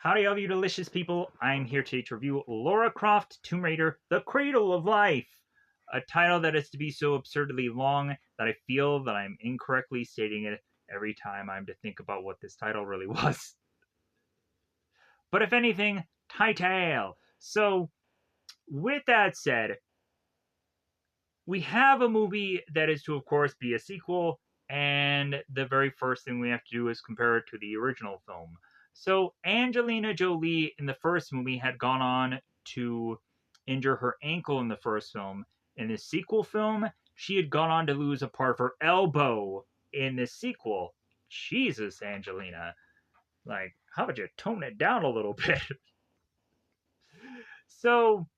Howdy, all you delicious people. I'm here today to review Lara Croft, Tomb Raider, The Cradle of Life, a title that is to be so absurdly long that I feel that I'm incorrectly stating it every time I'm to think about what this title really was. But if anything, title. So, with that said, we have a movie that is to, of course, be a sequel, and the very first thing we have to do is compare it to the original film. So, Angelina Jolie in the first movie had gone on to injure her ankle in the first film. In the sequel film, she had gone on to lose a part of her elbow in the sequel. Jesus, Angelina. Like, how about you tone it down a little bit? So,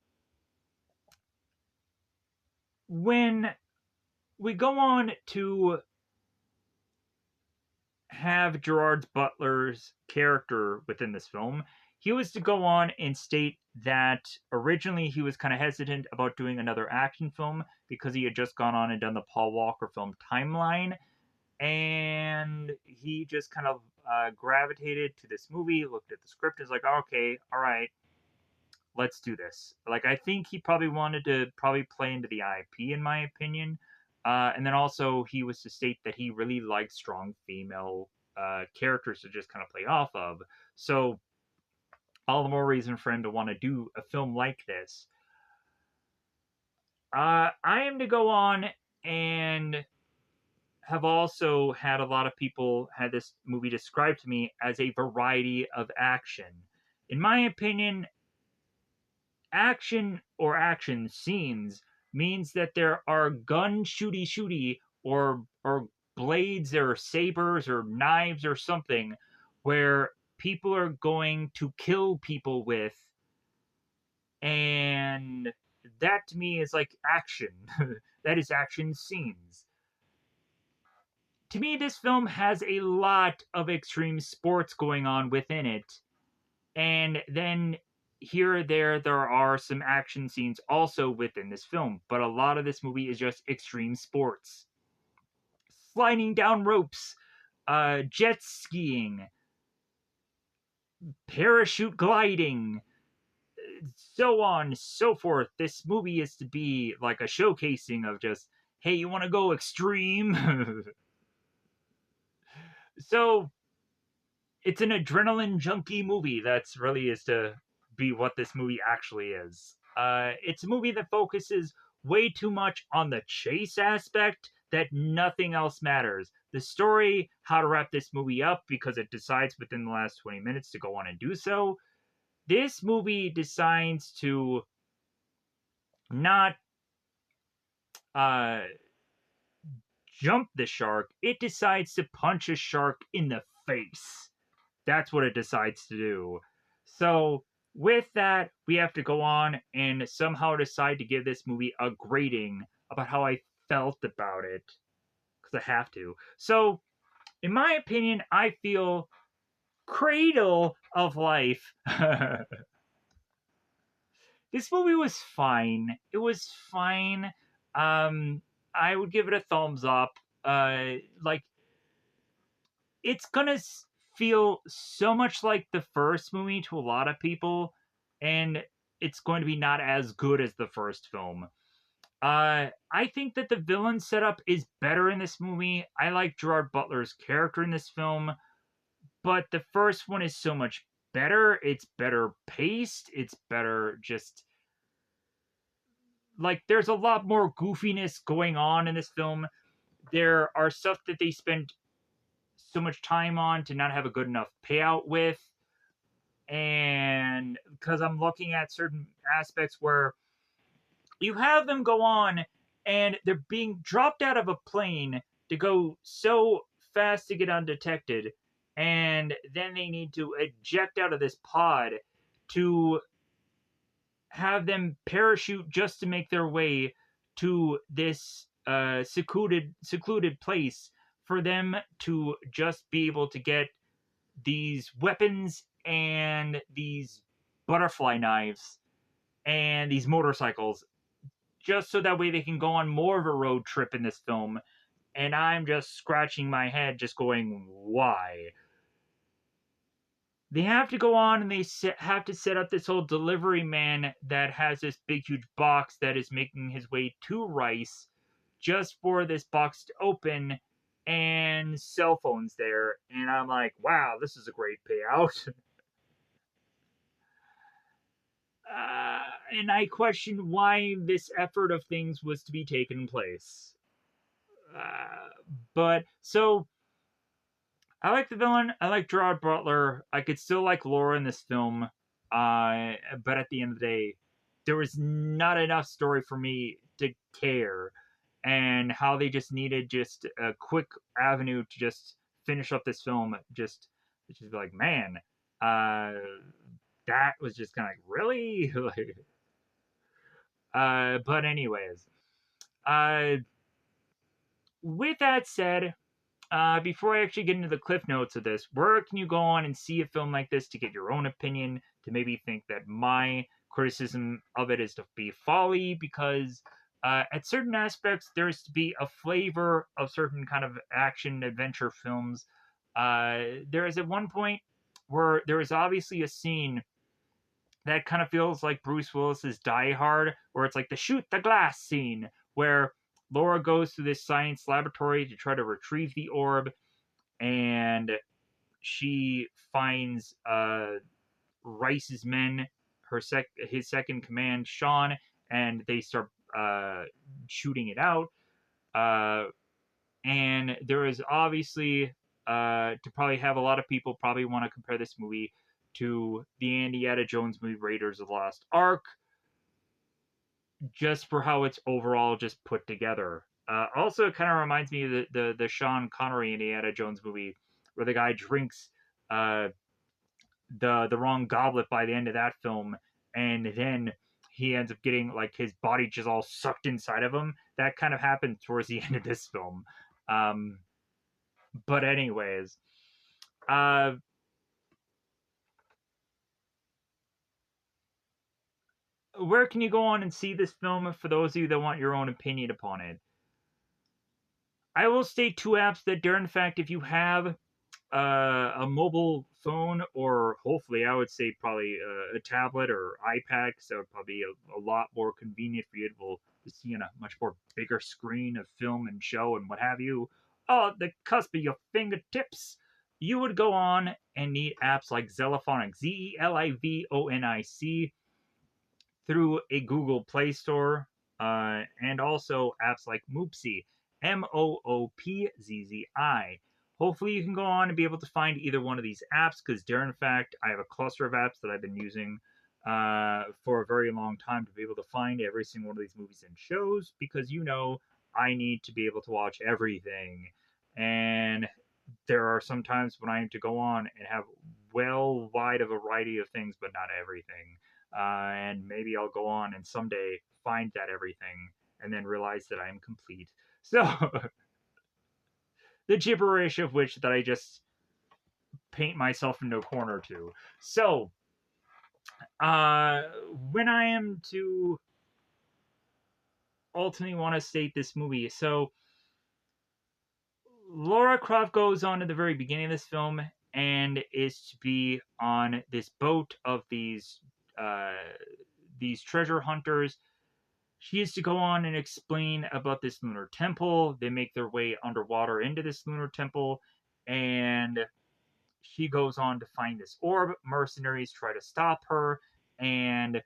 when we go on to have Gerard Butler's character within this film, he was to go on and state that originally he was kind of hesitant about doing another action film because he had just gone on and done the Paul Walker film Timeline, and he just kind of gravitated to this movie, looked at the script, is like, oh, okay, all right, let's do this. Like, I think he probably wanted to play into the IP, in my opinion. And then also, he was to state that he really likes strong female characters to just kind of play off of. So, all the more reason for him to want to do a film like this. I am to go on and have also had a lot of people had this movie described to me as a variety of action. In my opinion, action or action scenes means that there are gun shooty or blades or sabers or knives or something where people are going to kill people with, and that to me is like action. That is action scenes. To me, this film has a lot of extreme sports going on within it, and then here or there are some action scenes also within this film, but a lot of this movie is just extreme sports. Sliding down ropes, jet skiing, parachute gliding, so on, so forth. This movie is to be like a showcasing of just, hey, you want to go extreme? So, it's an adrenaline junkie movie. That's really is to be what this movie actually is. It's a movie that focuses way too much on the chase aspect that nothing else matters. The story, how to wrap this movie up because it decides within the last 20 minutes to go on and do so. This movie decides to not uh, jump the shark, it decides to punch a shark in the face. That's what it decides to do. So, with that, we have to go on and somehow decide to give this movie a grading about how I felt about it. Because I have to. So, in my opinion, I feel Cradle of Life. This movie was fine. It was fine. I would give it a thumbs up. Like, it's gonna feel so much like the first movie to a lot of people, and it's going to be not as good as the first film. I think that the villain setup is better in this movie. I like Gerard Butler's character in this film, but the first one is so much better. It's better paced. It's better just like there's a lot more goofiness going on in this film. There are stuff that they spend so much time on to not have a good enough payout with, and because I'm looking at certain aspects where you have them go on and they're being dropped out of a plane to go so fast to get undetected, and then they need to eject out of this pod to have them parachute just to make their way to this secluded place for them to just be able to get these weapons and these butterfly knives and these motorcycles just so that way they can go on more of a road trip in this film. And I'm just scratching my head just going, why? they have to go on and have to set up this whole delivery man that has this big huge box that is making his way to Rice just for this box to open, and cell phones there, and I'm like, wow, this is a great payout. And I question why this effort of things was to be taken place. uh, but so I like the villain. I like Gerard Butler. I could still like Laura in this film. But at the end of the day, there was not enough story for me to care. And how they just needed just a quick avenue to just finish up this film. Just be like, man, uh, that was just kind of like, really? But anyways, uh, with that said, before I actually get into the cliff notes of this, where can you go on and see a film like this to get your own opinion, to maybe think that my criticism of it is to be folly? Because at certain aspects, there's to be a flavor of certain kind of action adventure films. There is at one point where there is obviously a scene that kind of feels like Bruce Willis's Die Hard, where it's like the shoot the glass scene, where Laura goes to this science laboratory to try to retrieve the orb, and she finds Rice's men, his second command, Sean, and they start shooting it out. Uh, and there is obviously to probably have a lot of people probably want to compare this movie to the Indiana Jones movie Raiders of the Lost Ark, just for how it's overall just put together. Also, it kind of reminds me of the Sean Connery Indiana Jones movie where the guy drinks uh, the wrong goblet by the end of that film, and then he ends up getting like his body just all sucked inside of him. That kind of happened towards the end of this film. Um, but anyways, uh, where can you go on and see this film for those of you that want your own opinion upon it? I will state two apps that are in fact, if you have a mobile phone, or hopefully I would say probably a tablet or iPad, because that would probably be a lot more convenient for you to be able to see on a much more bigger screen of film and show and what have you. Oh, the cusp of your fingertips. You would go on and need apps like Zelifonic, Zelivonic, through a Google Play Store, and also apps like Moopzy, Moopzzi. Hopefully, you can go on and be able to find either one of these apps, because, in fact, I have a cluster of apps that I've been using for a very long time to be able to find every single one of these movies and shows, because I need to be able to watch everything. And there are some times when I need to go on and have well wide a variety of things, but not everything. And maybe I'll go on and someday find that everything and then realize that I am complete. So the gibberish of which that I just paint myself into a corner to. So uh, when I am to ultimately want to state this movie, so Lara Croft goes on at the very beginning of this film and is to be on this boat of uh, these treasure hunters. She is to go on and explain about this lunar temple. They make their way underwater into this lunar temple, and she goes on to find this orb. Mercenaries try to stop her, and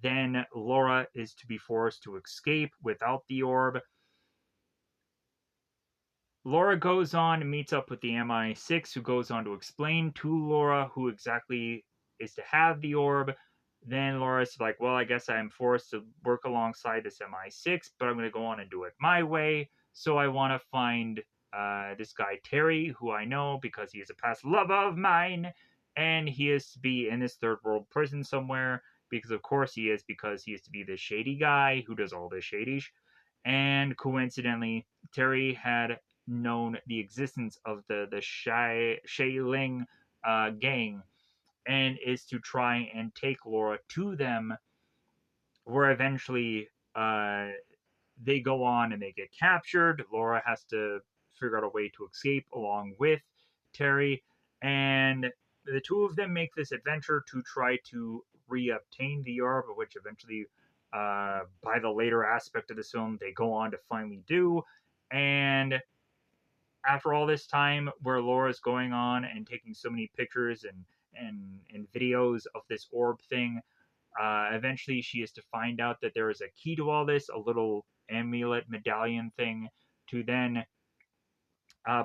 then Laura is to be forced to escape without the orb. Laura goes on and meets up with the MI6, who goes on to explain to Laura who exactly is to have the orb. Then Laura's like, well, I guess I'm forced to work alongside this MI6, but I'm going to go on and do it my way. So I want to find this guy, Terry, who I know because he is a past lover of mine, and he is to be in this third world prison somewhere, because of course he is, because he is to be the shady guy who does all this shady. And coincidentally, Terry had known the existence of the Shai Ling gang, and is to try and take Laura to them, where eventually they go on and they get captured. Laura has to figure out a way to escape along with Terry, and the two of them make this adventure to try to reobtain the orb, which eventually, by the later aspect of this film, they go on to finally do. And after all this time, where Laura's going on and taking so many pictures and videos of this orb thing, eventually she is to find out that there is a key to all this, a little amulet medallion thing, to then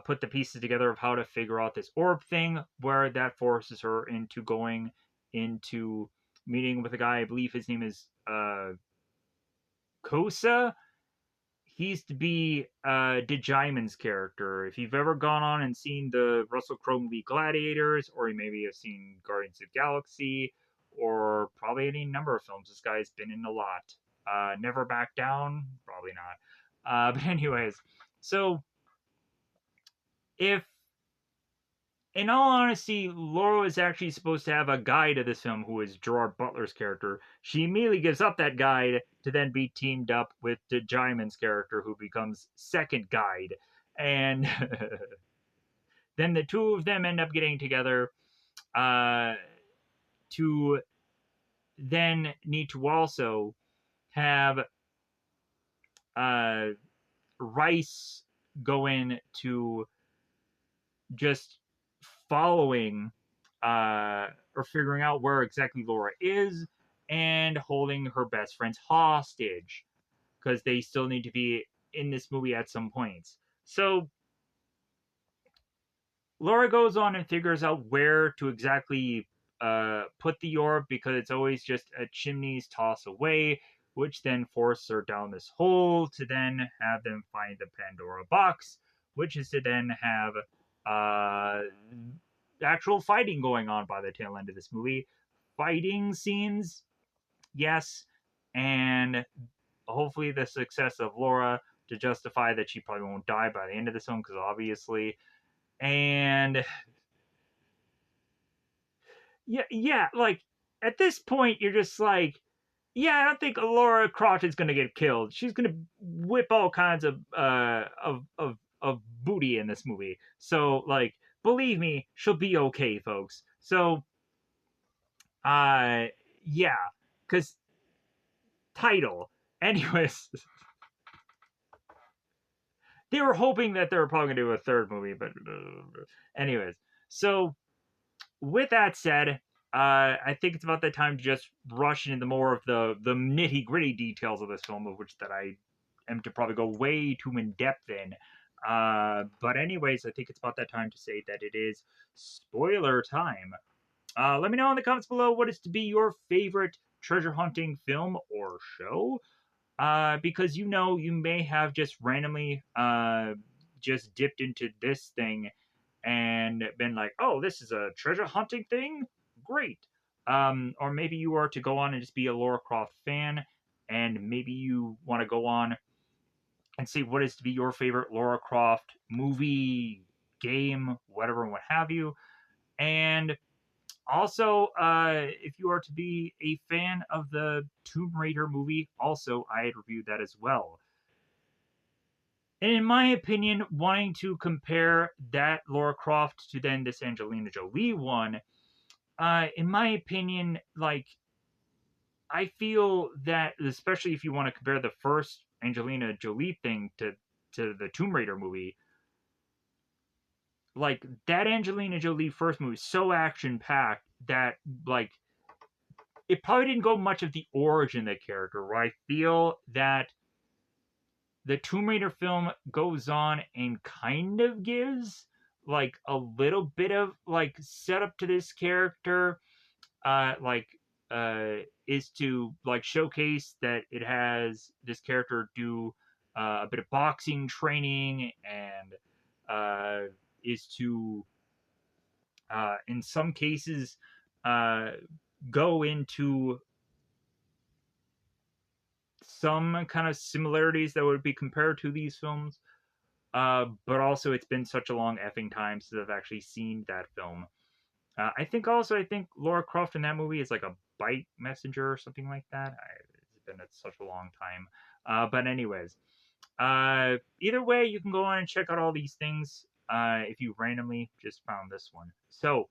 put the pieces together of how to figure out this orb thing, where that forces her into going into meeting with a guy. I believe his name is Kosa. He's to be Digimon's character. If you've ever gone on and seen the Russell Crowe movie Gladiators, or you maybe have seen Guardians of the Galaxy, or probably any number of films, this guy's been in a lot. Never Back Down, probably not. But anyways, so if in all honesty, Laura is actually supposed to have a guide to this film who is Gerard Butler's character. She immediately gives up that guide to then be teamed up with Jimon's character, who becomes second guide. And then the two of them end up getting together to then need to also have Rice go in to just following or figuring out where exactly Laura is and holding her best friends hostage because they still need to be in this movie at some points. So Laura goes on and figures out where to exactly put the orb because it's always just a chimney's toss away, which then forces her down this hole to then have them find the Pandora box, which is to then have actual fighting going on by the tail end of this movie. Fighting scenes, yes, and hopefully the success of Laura to justify that she probably won't die by the end of this film, because obviously, and yeah, like at this point you're just like, yeah, I don't think Lara Croft is gonna get killed. She's gonna whip all kinds of booty in this movie. So like, believe me, she'll be okay, folks. So yeah, because title. Anyways, they were hoping that they were probably gonna do a third movie, but anyways, so with that said, I think it's about that time to just rush into more of the nitty gritty details of this film, of which that I am to probably go way too in depth in. But anyways, I think it's about that time to say that it is spoiler time. Let me know in the comments below what is to be your favorite treasure hunting film or show. Because you know you may have just randomly just dipped into this thing and been like, oh, this is a treasure hunting thing? Great. Or maybe you are to go on and just be a Lara Croft fan, and maybe you want to go on and see what is to be your favorite Lara Croft movie, game, whatever, and what have you. And also, if you are to be a fan of the Tomb Raider movie, also, I had reviewed that as well. And in my opinion, wanting to compare that Lara Croft to then this Angelina Jolie one, in my opinion, like, I feel that, especially if you want to compare the first Angelina Jolie thing to the Tomb Raider movie, like, that Angelina Jolie first movie is so action-packed that, like, it probably didn't go much of the origin of the character, where I feel that the Tomb Raider film goes on and kind of gives like a little bit of like setup to this character, like is to like showcase that it has this character do a bit of boxing training and is to in some cases uh, go into some kind of similarities that would be compared to these films. But also, it's been such a long effing time since I've actually seen that film. I think Lara Croft in that movie is like a bite messenger or something like that. It's been such a long time. But anyways, either way, you can go on and check out all these things if you randomly just found this one. So,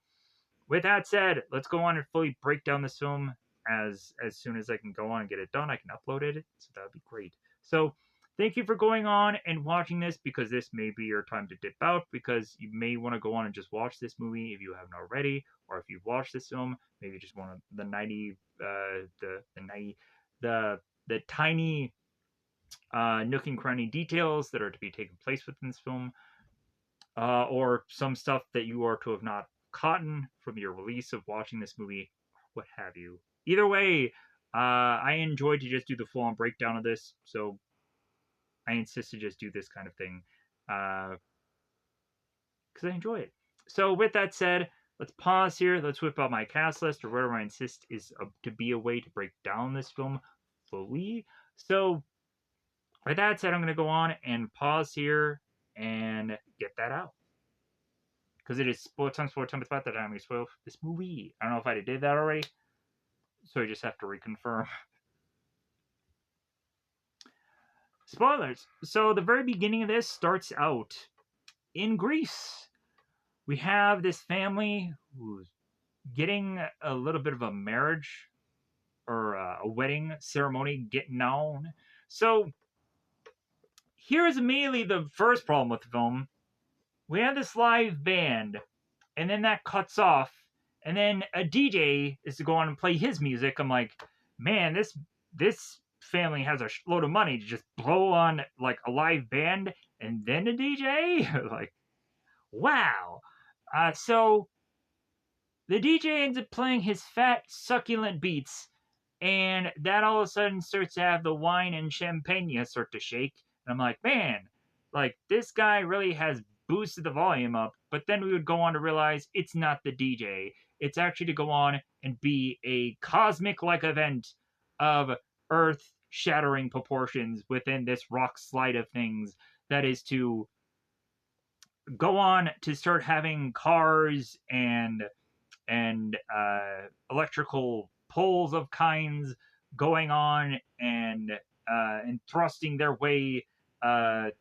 with that said, let's go on and fully break down this film as soon as I can go on and get it done. I can upload it, so that would be great. So thank you for going on and watching this, because this may be your time to dip out, because you may want to go on and just watch this movie if you haven't already, or if you've watched this film, maybe you just want the 90 the 90 the tiny nook and cranny details that are to be taking place within this film, or some stuff that you are to have not caught from your release of watching this movie, what have you. Either way, I enjoyed to just do the full on breakdown of this, so I insist to just do this kind of thing because I enjoy it. So, with that said, let's pause here. Let's whip out my cast list, or whatever I insist is to be a way to break down this film fully. So, with that said, I'm going to go on and pause here and get that out. Because it is spoiler time. It's about that time we spoil this movie. I don't know if I did that already, so I just have to reconfirm. Spoilers. So the very beginning of this starts out in Greece. We have this family who's getting a little bit of a marriage or a wedding ceremony getting on. So here is immediately the first problem with the film. We have this live band, and then that cuts off, and then a DJ is to go on and play his music. I'm like, man, this family has a load of money to just blow on like a live band and then a DJ. Like, wow. So the DJ ends up playing his fat, succulent beats, and that all of a sudden starts to have the wine and champagne start to shake. And I'm like, man, like this guy really has boosted the volume up. But then we would go on to realize it's not the DJ. It's actually to go on and be a cosmic like event of earth shattering proportions within this rock slide of things that is to go on to start having cars and electrical poles of kinds going on and thrusting their way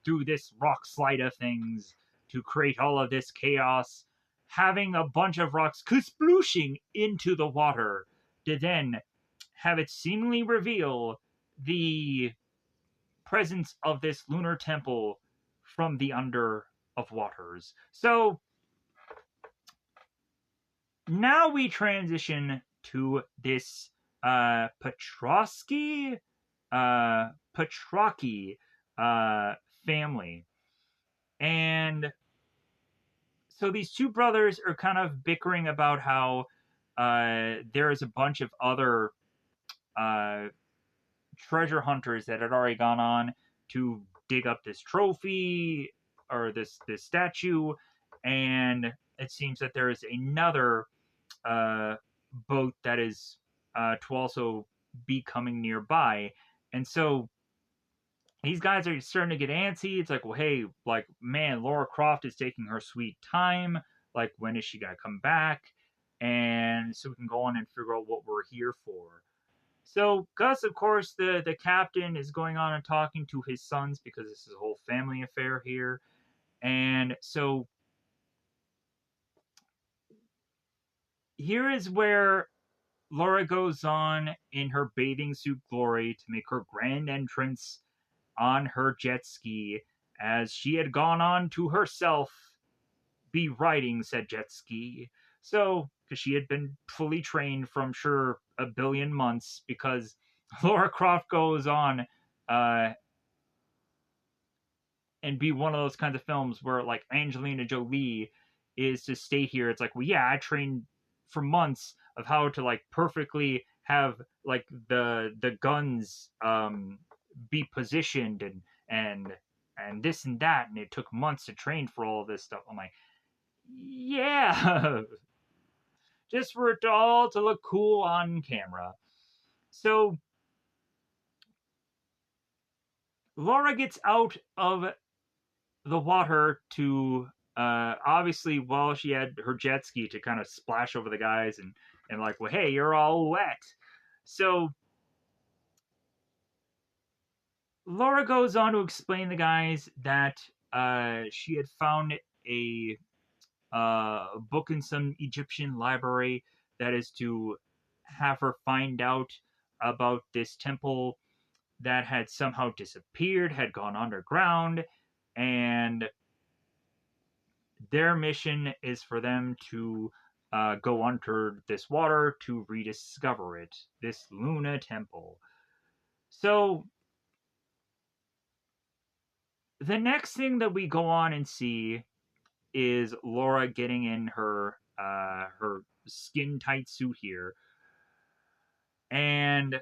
through this rock slide of things to create all of this chaos, having a bunch of rocks splooshing into the water to then have it seemingly reveal the presence of this lunar temple from the under of waters. So now we transition to this Petrosky Petraki family. And so these two brothers are kind of bickering about how there is a bunch of other uh, treasure hunters that had already gone on to dig up this trophy or this statue, and it seems that there is another uh, boat that is to also be coming nearby. And so these guys are starting to get antsy. It's like, well, hey, like, man, Lara Croft is taking her sweet time. Like, when is she going to come back? And so we can go on and figure out what we're here for. So Gus, of course, the captain is going on and talking to his sons because this is a whole family affair here. And so here is where Laura goes on in her bathing suit glory to make her grand entrance on her jet ski, as she had gone on to herself be riding said jet ski. So, because she had been fully trained from sure a billion months, because Laura Croft goes on and be one of those kinds of films where like Angelina Jolie is to stay here. It's like, well, yeah, I trained for months of how to like perfectly have like the guns be positioned and this and that, and it took months to train for all of this stuff. I'm like, yeah, just for it all to look cool on camera. So Laura gets out of the water to obviously, while she had her jet ski, to kind of splash over the guys and like, well, hey, you're all wet. So Laura goes on to explain to the guys that she had found a book in some Egyptian library that is to have her find out about this temple that had somehow disappeared, had gone underground, and their mission is for them to go under this water to rediscover it, this Luna temple. So the next thing that we go on and see is Laura getting in her skin tight suit here and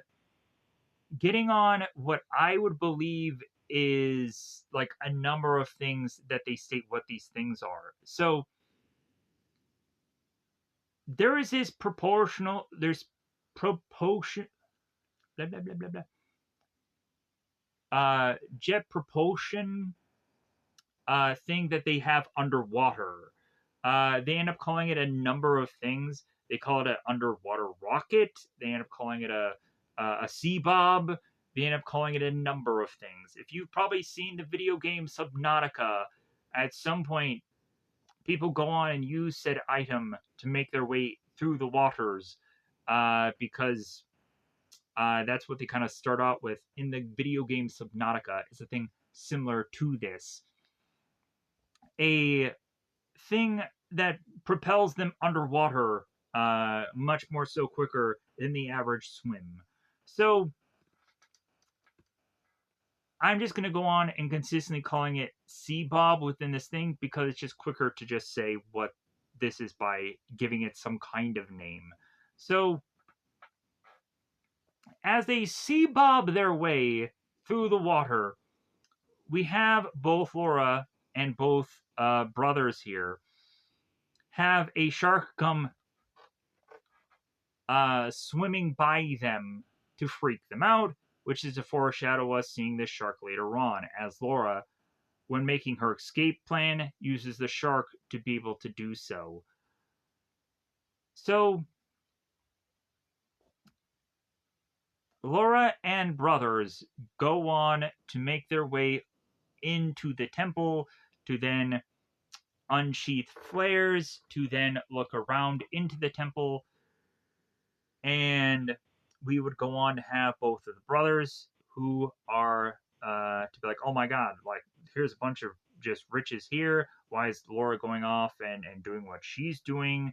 getting on what I would believe is like a number of things that they state what these things are. So there is this there's proportion blah blah blah blah blah jet propulsion thing that they have underwater. They end up calling it a number of things. They call it an underwater rocket. They end up calling it a sea bob. They end up calling it a number of things. If you've probably seen the video game Subnautica, at some point people go on and use said item to make their way through the waters because that's what they kind of start out with in the video game Subnautica. Is a thing similar to this, a thing that propels them underwater much more so quicker than the average swim. So I'm just going to go on and consistently calling it Sea Bob within this thing because it's just quicker to just say what this is by giving it some kind of name. So as they sea bob their way through the water, we have both Laura and both brothers here have a shark come swimming by them to freak them out, which is to foreshadow us seeing this shark later on, as Laura, when making her escape plan, uses the shark to be able to do so. So, Laura and brothers go on to make their way into the temple to then unsheath flares, to then look around into the temple, and we would go on to have both of the brothers who are to be like, oh my god, like here's a bunch of just riches here. Why is Laura going off and doing what she's doing?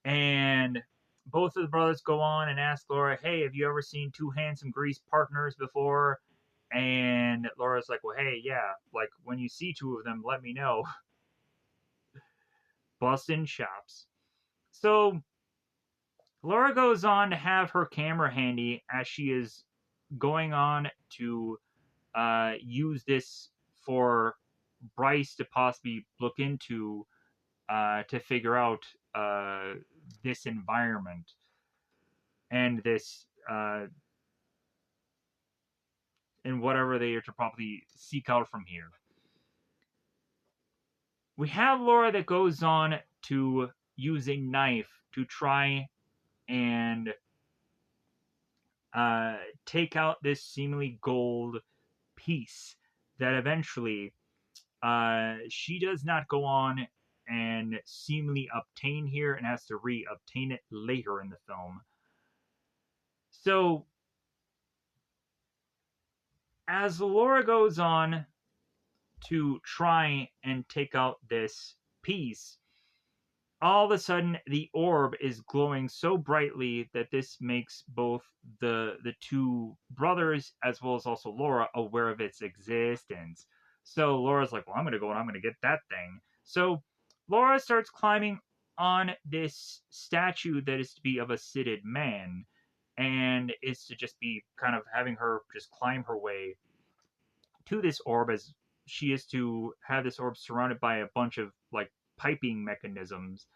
And both of the brothers go on and ask Laura, hey, have you ever seen two handsome grease partners before? And Laura's like, well, hey, yeah, like when you see two of them, let me know. Bustin' shops. So Laura goes on to have her camera handy as she is going on to use this for Bryce to possibly look into to figure out this environment and this and whatever they are to probably seek out from here. We have Laura that goes on to use a knife to try and take out this seemingly gold piece that eventually she does not go on and seemingly obtain here and has to re-obtain it later in the film. So as Laura goes on to try and take out this piece, all of a sudden the orb is glowing so brightly that this makes both the two brothers as well as also Laura aware of its existence. So Laura's like, well, I'm gonna go and I'm gonna get that thing. So Laura starts climbing on this statue that is to be of a seated man, and is to just be kind of having her just climb her way to this orb, as she is to have this orb surrounded by a bunch of like piping mechanisms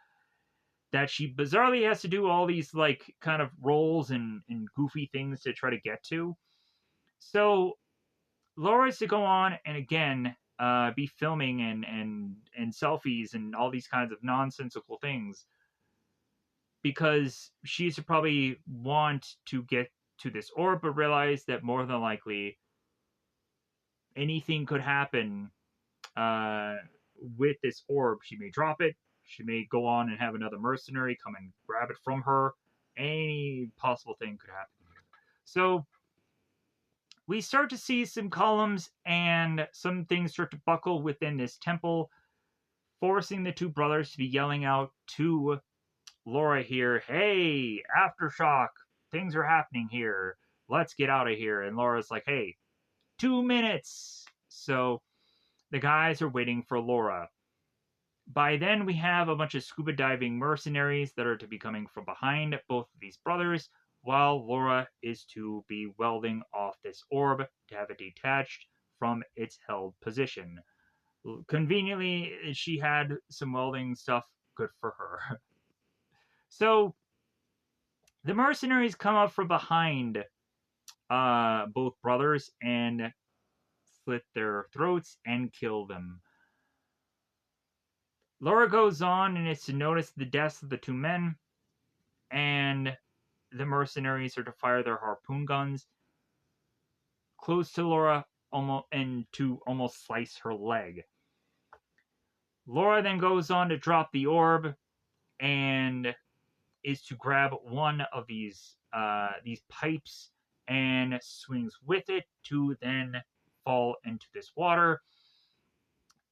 that she bizarrely has to do all these like kind of rolls and goofy things to try to get to. So Laura's to go on and again be filming and selfies and all these kinds of nonsensical things because she's to probably want to get to this orb, but realize that more than likely anything could happen uh, with this orb. She may drop it. She may go on and have another mercenary come and grab it from her. Any possible thing could happen here. So we start to see some columns and some things start to buckle within this temple, forcing the two brothers to be yelling out to Laura here, hey, Aftershock, things are happening here. Let's get out of here. And Laura's like, hey, 2 minutes. So the guys are waiting for Laura. By then, we have a bunch of scuba diving mercenaries that are to be coming from behind both of these brothers, while Laura is to be welding off this orb to have it detached from its held position. Conveniently, she had some welding stuff, good for her. So the mercenaries come up from behind both brothers and slit their throats and kill them. Laura goes on and is to notice the deaths of the two men, and the mercenaries are to fire their harpoon guns close to Laura and to almost slice her leg. Laura then goes on to drop the orb and is to grab one of these pipes and swings with it to then fall into this water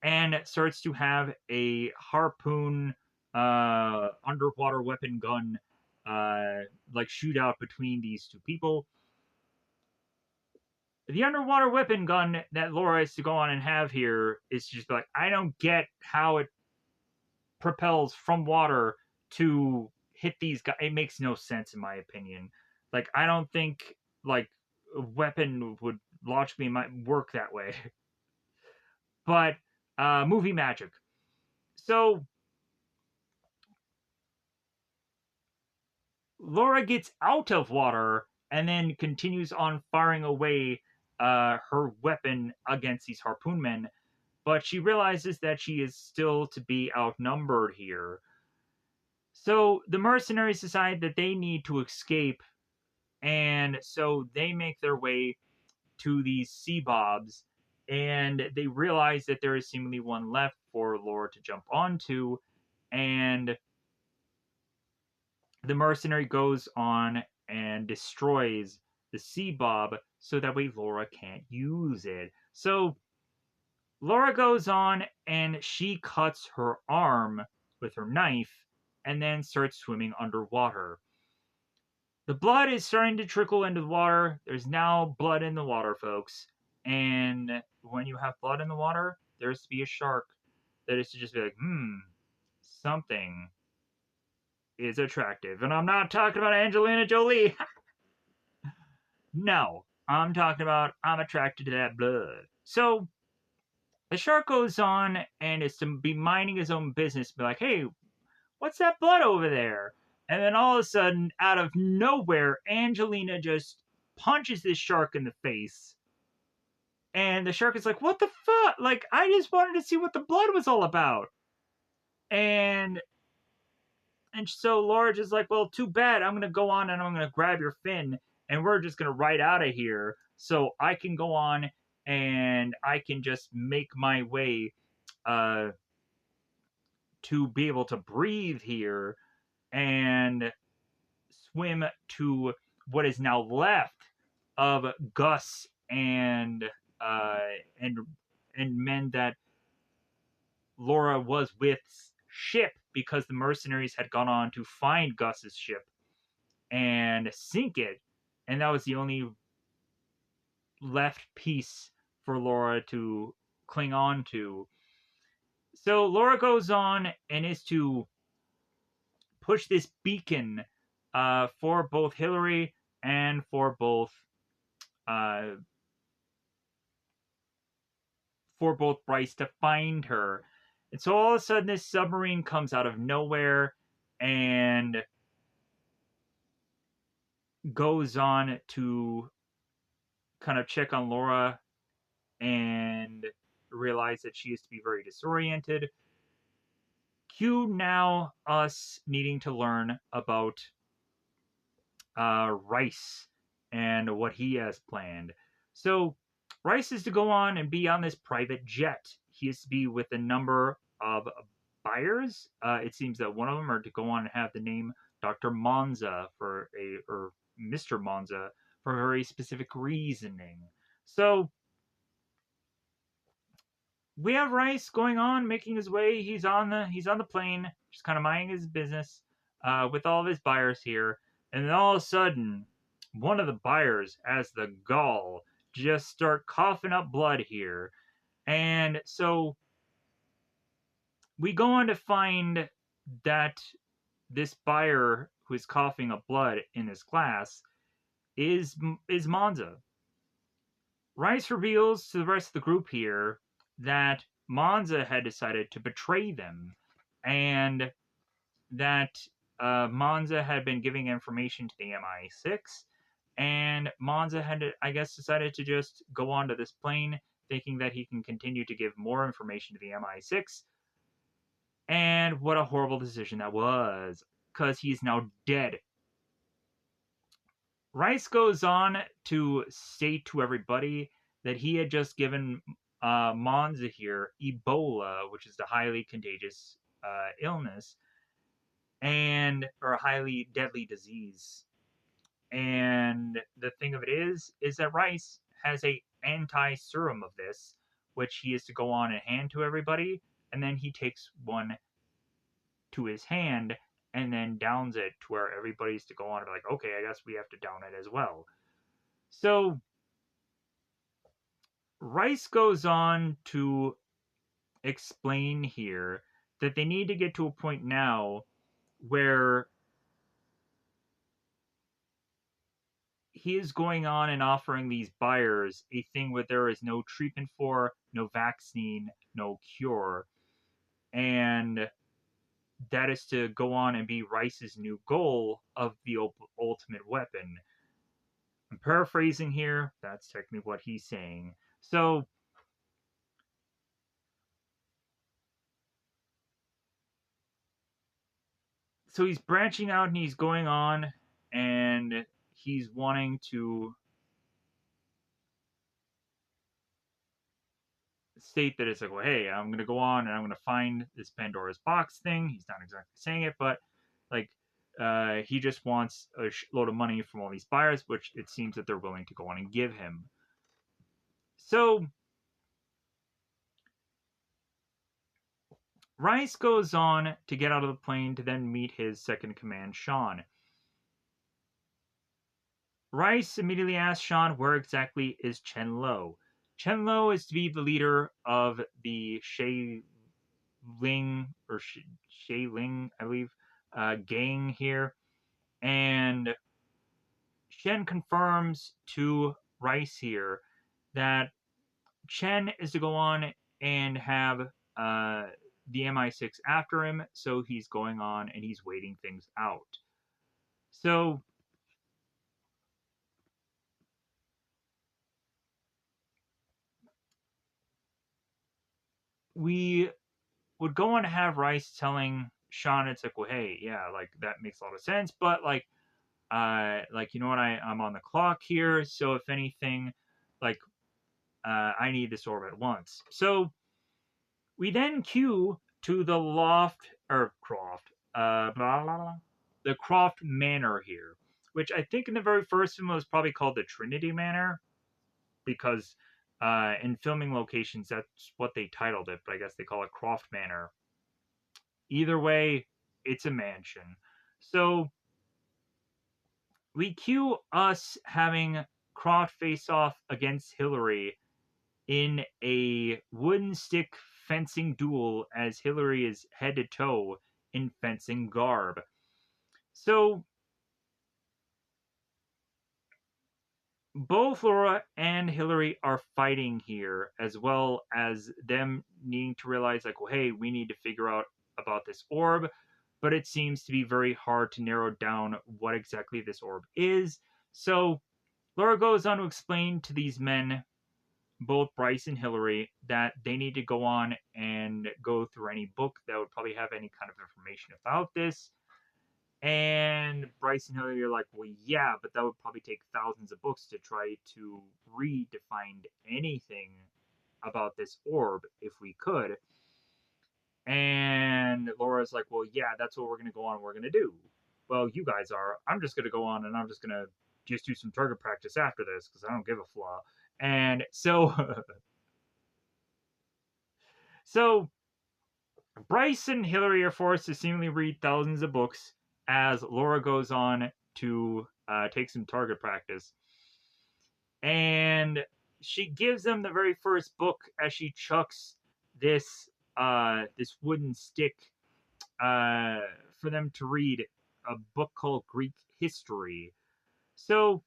and starts to have a harpoon underwater weapon gun like shootout between these two people. The underwater weapon gun that Laura is to go on and have here is just like, I don't get how it propels from water to hit these guys. It makes no sense in my opinion. Like, I don't think like a weapon would logically might work that way. But movie magic. So Laura gets out of water and then continues on firing away her weapon against these harpoon men, but she realizes that she is still to be outnumbered here. So the mercenaries decide that they need to escape, and so they make their way to these sea bobs, and they realize that there is seemingly one left for Laura to jump onto, and the mercenary goes on and destroys the sea bob so that way Laura can't use it. So Laura goes on and she cuts her arm with her knife and then starts swimming underwater. The blood is starting to trickle into the water. There's now blood in the water, folks. And when you have blood in the water, there's to be a shark that is to just be like, something is attractive. And I'm not talking about Angelina Jolie. No, I'm talking about I'm attracted to that blood. So the shark goes on and is to be minding his own business, be like, hey, what's that blood over there? And then all of a sudden, out of nowhere, Angelina just punches this shark in the face. And the shark is like, what the fuck? Like, I just wanted to see what the blood was all about. And so Laura just like, well, too bad. I'm going to go on and I'm going to grab your fin and we're just going to ride out of here so I can go on and I can just make my way to be able to breathe here and swim to what is now left of Gus and men that Laura was with ship, because the mercenaries had gone on to find Gus's ship and sink it, and that was the only left piece for Laura to cling on to. So Laura goes on and is to push this beacon for both Hillary and for both Bryce to find her. And so all of a sudden this submarine comes out of nowhere and goes on to kind of check on Laura and realize that she is to be very disoriented. Cue now us needing to learn about Rice and what he has planned. So Rice is to go on and be on this private jet he is to be with a number of buyers. It seems that one of them are to go on and have the name Dr. Monza for a or Mr. Monza for a very specific reasoning. So we have Rice going on, making his way. He's on the plane, just kind of minding his business, with all of his buyers here, and then all of a sudden, one of the buyers has the gall just start coughing up blood here, and so we go on to find that this buyer who is coughing up blood in this glass is Monza. Rice reveals to the rest of the group here that Monza had decided to betray them, and that Monza had been giving information to the MI6, and Monza had, I guess, decided to just go onto this plane, thinking that he can continue to give more information to the MI6. And what a horrible decision that was, because he's now dead. Rice goes on to state to everybody that he had just given Monza here Ebola, which is the highly contagious illness, and or a highly deadly disease. And the thing of it is that Rice has a anti-serum of this, which he is to go on and hand to everybody, and then he takes one to his hand and then downs it to where everybody's to go on and be like, okay, I guess we have to down it as well. So Rice goes on to explain here that they need to get to a point now where he is going on and offering these buyers a thing where there is no treatment for, no vaccine, no cure. And that is to go on and be Rice's new goal of the ultimate weapon. I'm paraphrasing here. That's technically what he's saying. So he's branching out and he's going on and he's wanting to state that it's like, well, hey, I'm gonna go on and I'm gonna find this Pandora's box thing. He's not exactly saying it, but like, he just wants a load of money from all these buyers, which it seems that they're willing to go on and give him. So Rice goes on to get out of the plane to then meet his second in command, Sean. Rice immediately asks Sean where exactly is Chen Lo. Chen Lo is to be the leader of the Ling or Shay Ling, I believe, gang here, and Shen confirms to Rice here that Chen is to go on and have the MI6 after him, so he's going on and he's waiting things out. So we would go on to have Rice telling Sean, it's like, well, hey, yeah, like that makes a lot of sense, but like you know what, I'm on the clock here, so if anything, like I need this orb at once. So we then cue to the loft or Croft, blah, blah, blah, the Croft Manor here, which I think in the very first film was probably called the Trinity Manor because in filming locations that's what they titled it, but I guess they call it Croft Manor. Either way, it's a mansion. So we cue us having Croft face off against Hillary in a wooden stick fencing duel as Hillary is head to toe in fencing garb. So both Laura and Hillary are fighting here, as well as them needing to realize, like, well, hey, we need to figure out about this orb. But it seems to be very hard to narrow down what exactly this orb is. So Laura goes on to explain to these men, both Bryce and Hillary, that they need to go on and go through any book that would probably have any kind of information about this. And Bryce and Hillary are like, well, yeah, but that would probably take thousands of books to try to read to find anything about this orb if we could. And Laura's like, well, yeah, that's what we're going to go on. We're going to do. Well, you guys are. I'm just going to go on and I'm just going to just do some target practice after this because I don't give a flaw. And so, so Bryce and Hillary are forced to seemingly read thousands of books as Laura goes on to take some target practice. And she gives them the very first book as she chucks this this wooden stick uh, for them to read, a book called Greek History. So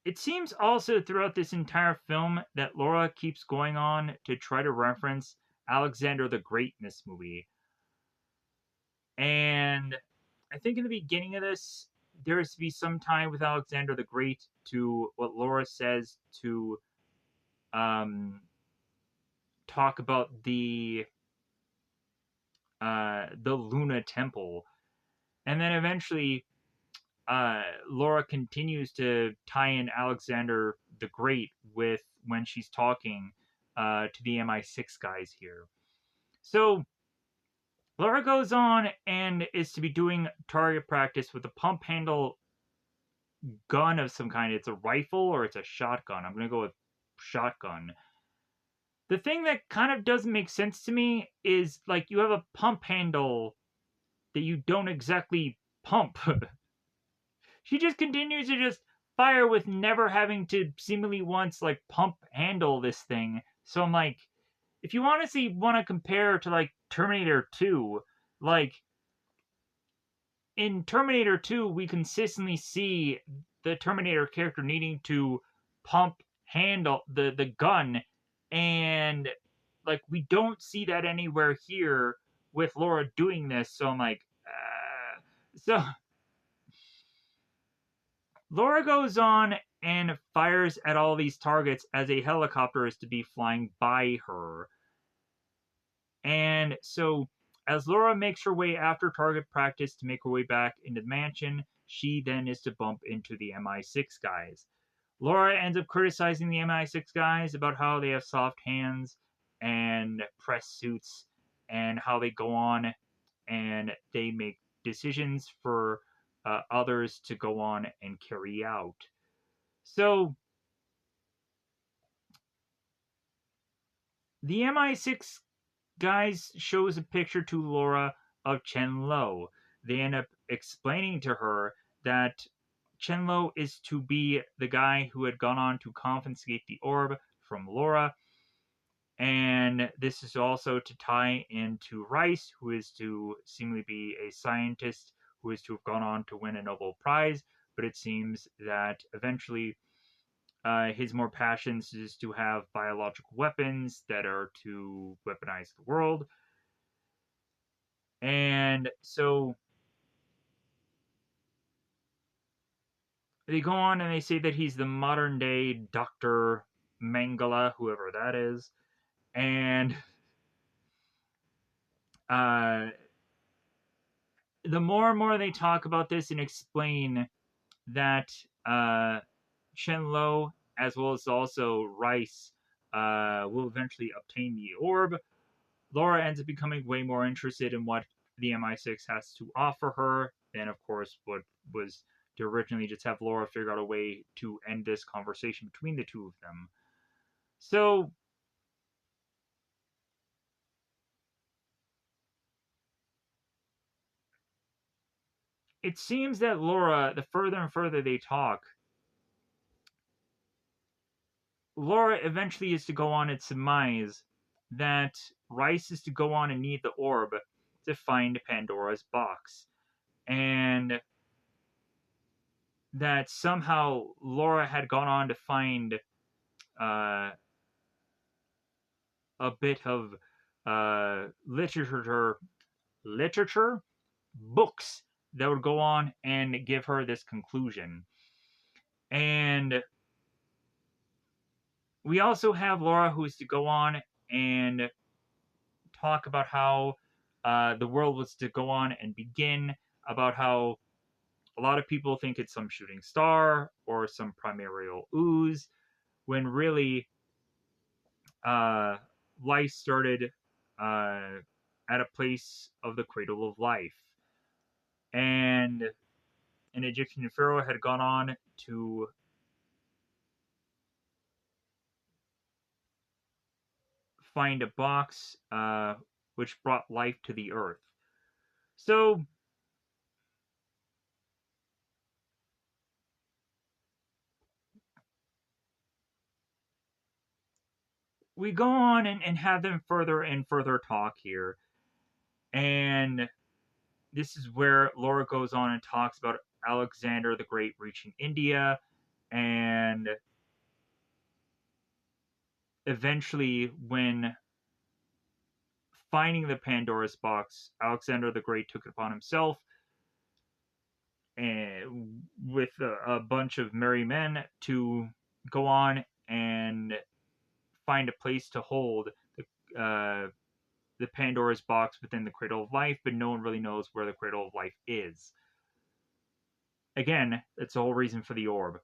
it seems also throughout this entire film that Laura keeps going on to try to reference Alexander the Great in this movie. And I think in the beginning of this, there is to be some tie with Alexander the Great to what Laura says to talk about the Luna Temple, and then eventually Laura continues to tie in Alexander the Great with when she's talking to the MI6 guys here. So Laura goes on and is to be doing target practice with a pump handle gun of some kind. It's a rifle or it's a shotgun. I'm going to go with shotgun. The thing that kind of doesn't make sense to me is like you have a pump handle that you don't exactly pump. She just continues to just fire with never having to seemingly once like pump handle this thing. So I'm like, if you honestly want to compare to like Terminator 2, like in Terminator 2, we consistently see the Terminator character needing to pump handle the gun, and like we don't see that anywhere here with Laura doing this. So I'm like, so Laura goes on and fires at all these targets as a helicopter is to be flying by her. And so, as Laura makes her way after target practice to make her way back into the mansion, she then is to bump into the MI6 guys. Laura ends up criticizing the MI6 guys about how they have soft hands and press suits and how they go on and they make decisions for others to go on and carry out. So, the MI6 guys shows a picture to Laura of Chen Lo. They end up explaining to her that Chen Lo is to be the guy who had gone on to confiscate the orb from Laura. And this is also to tie into Rice, who is to seemingly be a scientist who is to have gone on to win a Nobel Prize. But it seems that eventually his more passions is to have biological weapons that are to weaponize the world. And so they go on and they say that he's the modern day Dr. Mangala, whoever that is. And uh, the more and more they talk about this and explain that Chen Lo, as well as also Rice, will eventually obtain the orb, Laura ends up becoming way more interested in what the MI6 has to offer her than, of course, what was to originally just have Laura figure out a way to end this conversation between the two of them. So, it seems that Laura, the further and further they talk, Laura eventually is to go on and surmise that Rice is to go on and need the orb to find Pandora's box. And that somehow Laura had gone on to find uh, a bit of literature, books that would go on and give her this conclusion. And we also have Laura who is to go on and talk about how the world was to go on and begin, about how A lot of people think it's some shooting star or some primordial ooze, when really uh, life started uh, at a place of the cradle of life. And an Egyptian pharaoh had gone on to find a box which brought life to the earth. So we go on and have them further and further talk here. And this is where Laura goes on and talks about Alexander the Great reaching India, and eventually, when finding the Pandora's box, Alexander the Great took it upon himself, and with a bunch of merry men, to go on and find a place to hold the Pandora's box within the Cradle of Life, but no one really knows where the Cradle of Life is. Again, that's the whole reason for the orb.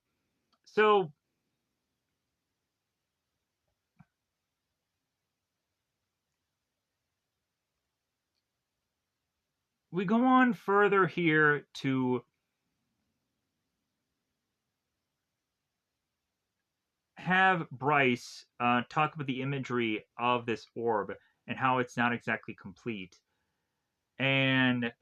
So we go on further here to have Bryce talk about the imagery of this orb and how it's not exactly complete, and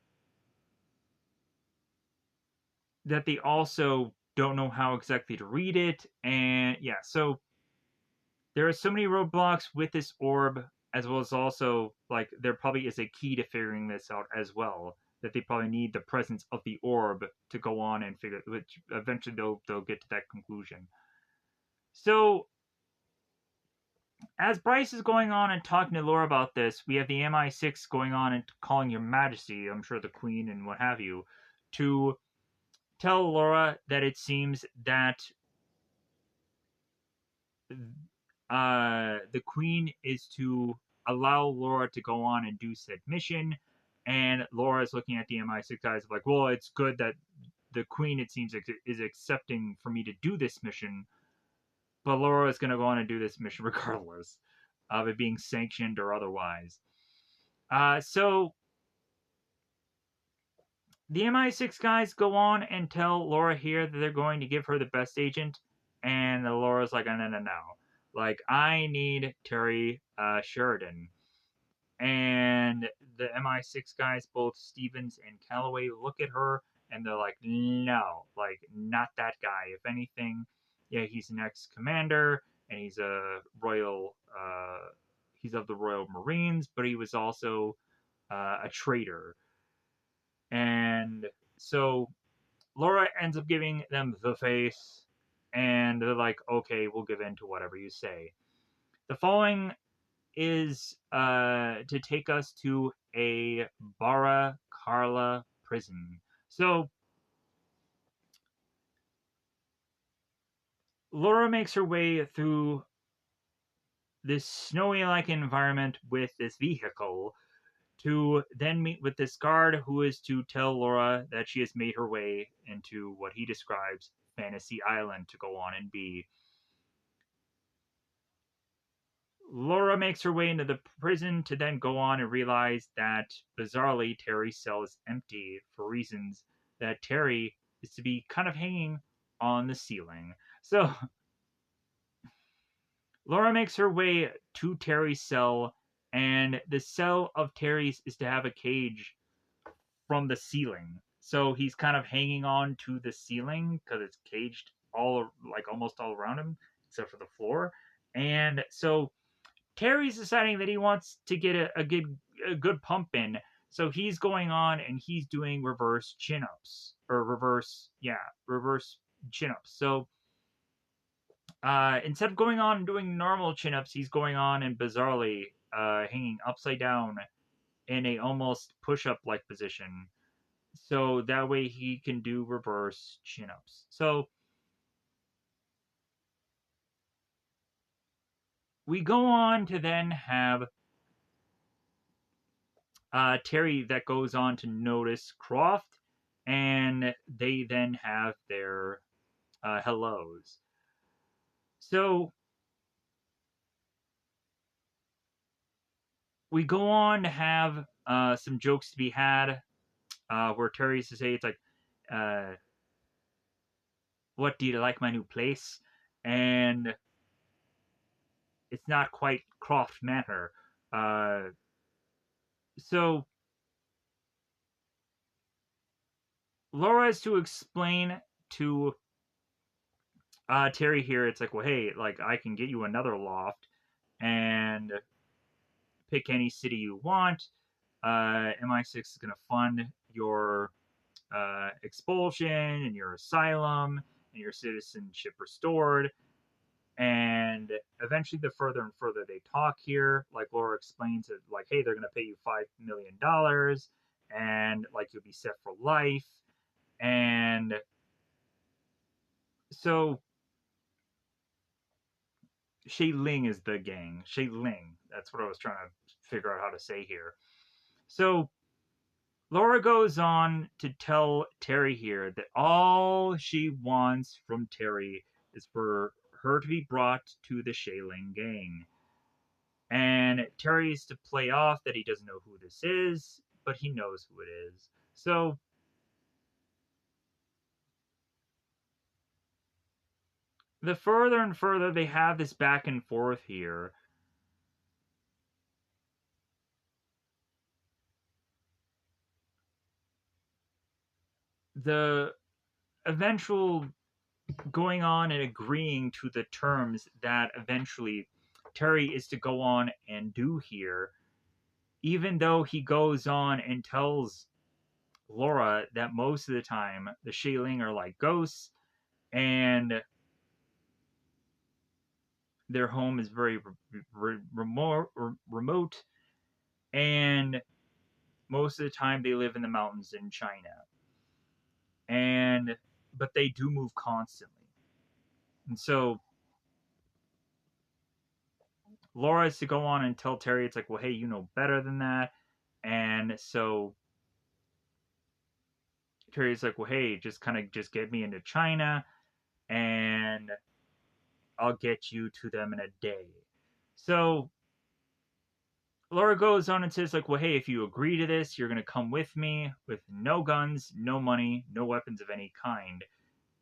that they also don't know how exactly to read it. And yeah, so there are so many roadblocks with this orb, as well as also like there probably is a key to figuring this out as well. That they probably need the presence of the orb to go on and figure, which eventually they'll get to that conclusion. So as Bryce is going on and talking to Laura about this, we have the MI6 going on and calling Your Majesty, I'm sure the Queen and what have you, to tell Laura that it seems that the Queen is to allow Laura to go on and do said mission. And Laura is looking at the MI6 guys like, well, it's good that the Queen, it seems, is accepting for me to do this mission, but Laura is going to go on and do this mission regardless of it being sanctioned or otherwise. So the MI6 guys go on and tell Laura here that they're going to give her the best agent, and Laura's like, no, no, no. Like, I need Terry Sheridan. And the MI6 guys, both Stevens and Calloway, look at her and they're like, no, like, not that guy. If anything, yeah, he's an ex commander and he's of the Royal Marines, but he was also a traitor. And so Laura ends up giving them the face, and they're like, okay, we'll give in to whatever you say. The following is to take us to a Barra Carla prison. So Laura makes her way through this snowy like environment with this vehicle to then meet with this guard who is to tell Laura that she has made her way into what he describes Fantasy Island to go on and be. Laura makes her way into the prison to then go on and realize that, bizarrely, Terry's cell is empty for reasons that Terry is to be kind of hanging on the ceiling. So, Laura makes her way to Terry's cell, and the cell of Terry's is to have a cage from the ceiling. So he's kind of hanging on to the ceiling because it's caged like almost all around him, except for the floor. And so Terry's deciding that he wants to get a good pump in, so he's going on and he's doing reverse chin ups or reverse chin ups. So instead of going on and doing normal chin ups, he's going on and bizarrely hanging upside down in a almost push up like position. So that way he can do reverse chin ups. So we go on to then have Terry that goes on to notice Croft, and they then have their hellos. So we go on to have some jokes to be had, where Terry used to say, it's like, uh, what, do you like my new place? And it's not quite Croft Manor. Uh, so Laura has to explain to Terry here, it's like, well, hey, like, I can get you another loft and pick any city you want. MI6 is going to fund your expulsion and your asylum and your citizenship restored. And eventually, the further and further they talk here, like Laura explains it, like, hey, they're going to pay you $5 million and like you'll be set for life. And so Shay Ling is the gang. Shay Ling. That's what I was trying to figure out how to say here. So Laura goes on to tell Terry here that all she wants from Terry is for her to be brought to the Shay Ling gang. And Terry's to play off that he doesn't know who this is, but he knows who it is. So the further and further they have this back and forth here, the eventual going on and agreeing to the terms that eventually Terry is to go on and do here, even though he goes on and tells Laura that most of the time the Shayling are like ghosts and their home is very remote, and most of the time they live in the mountains in China. And but they do move constantly. And so Laura has to go on and tell Terry, it's like, well, hey, you know better than that. And so Terry's like, well, hey, just kind of just get me into China and I'll get you to them in a day. So Laura goes on and says, like, well, hey, if you agree to this, you're going to come with me with no guns, no money, no weapons of any kind.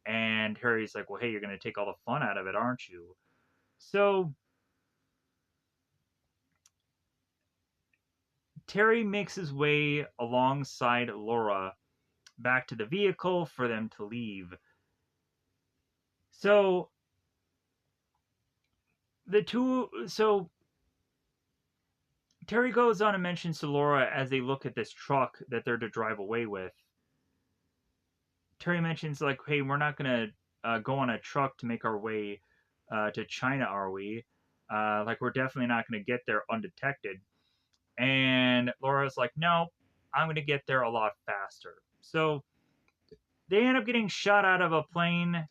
And Harry's like, well, hey, you're going to take all the fun out of it, aren't you? So Terry makes his way alongside Laura back to the vehicle for them to leave. So so Terry goes on and mentions to Laura as they look at this truck that they're to drive away with. Terry mentions, like, hey, we're not going to go on a truck to make our way to China, are we? Like, we're definitely not going to get there undetected. And Laura's like, no, I'm going to get there a lot faster. So they end up getting shot out of a plane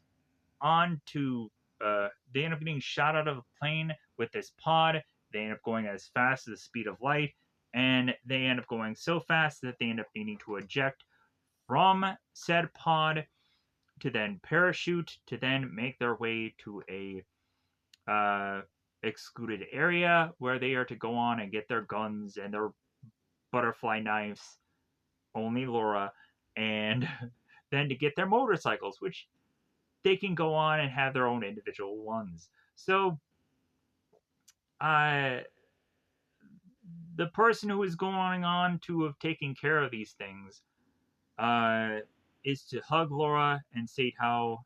onto. They end up getting shot out of a plane with this pod. They end up going as fast as the speed of light, and they end up going so fast that they end up needing to eject from said pod to then parachute to then make their way to a excluded area where they are to go on and get their guns and their butterfly knives, only Laura, and then to get their motorcycles, which they can go on and have their own individual ones. So, uh, the person who is going on to have taken care of these things uh, is to hug Laura and state how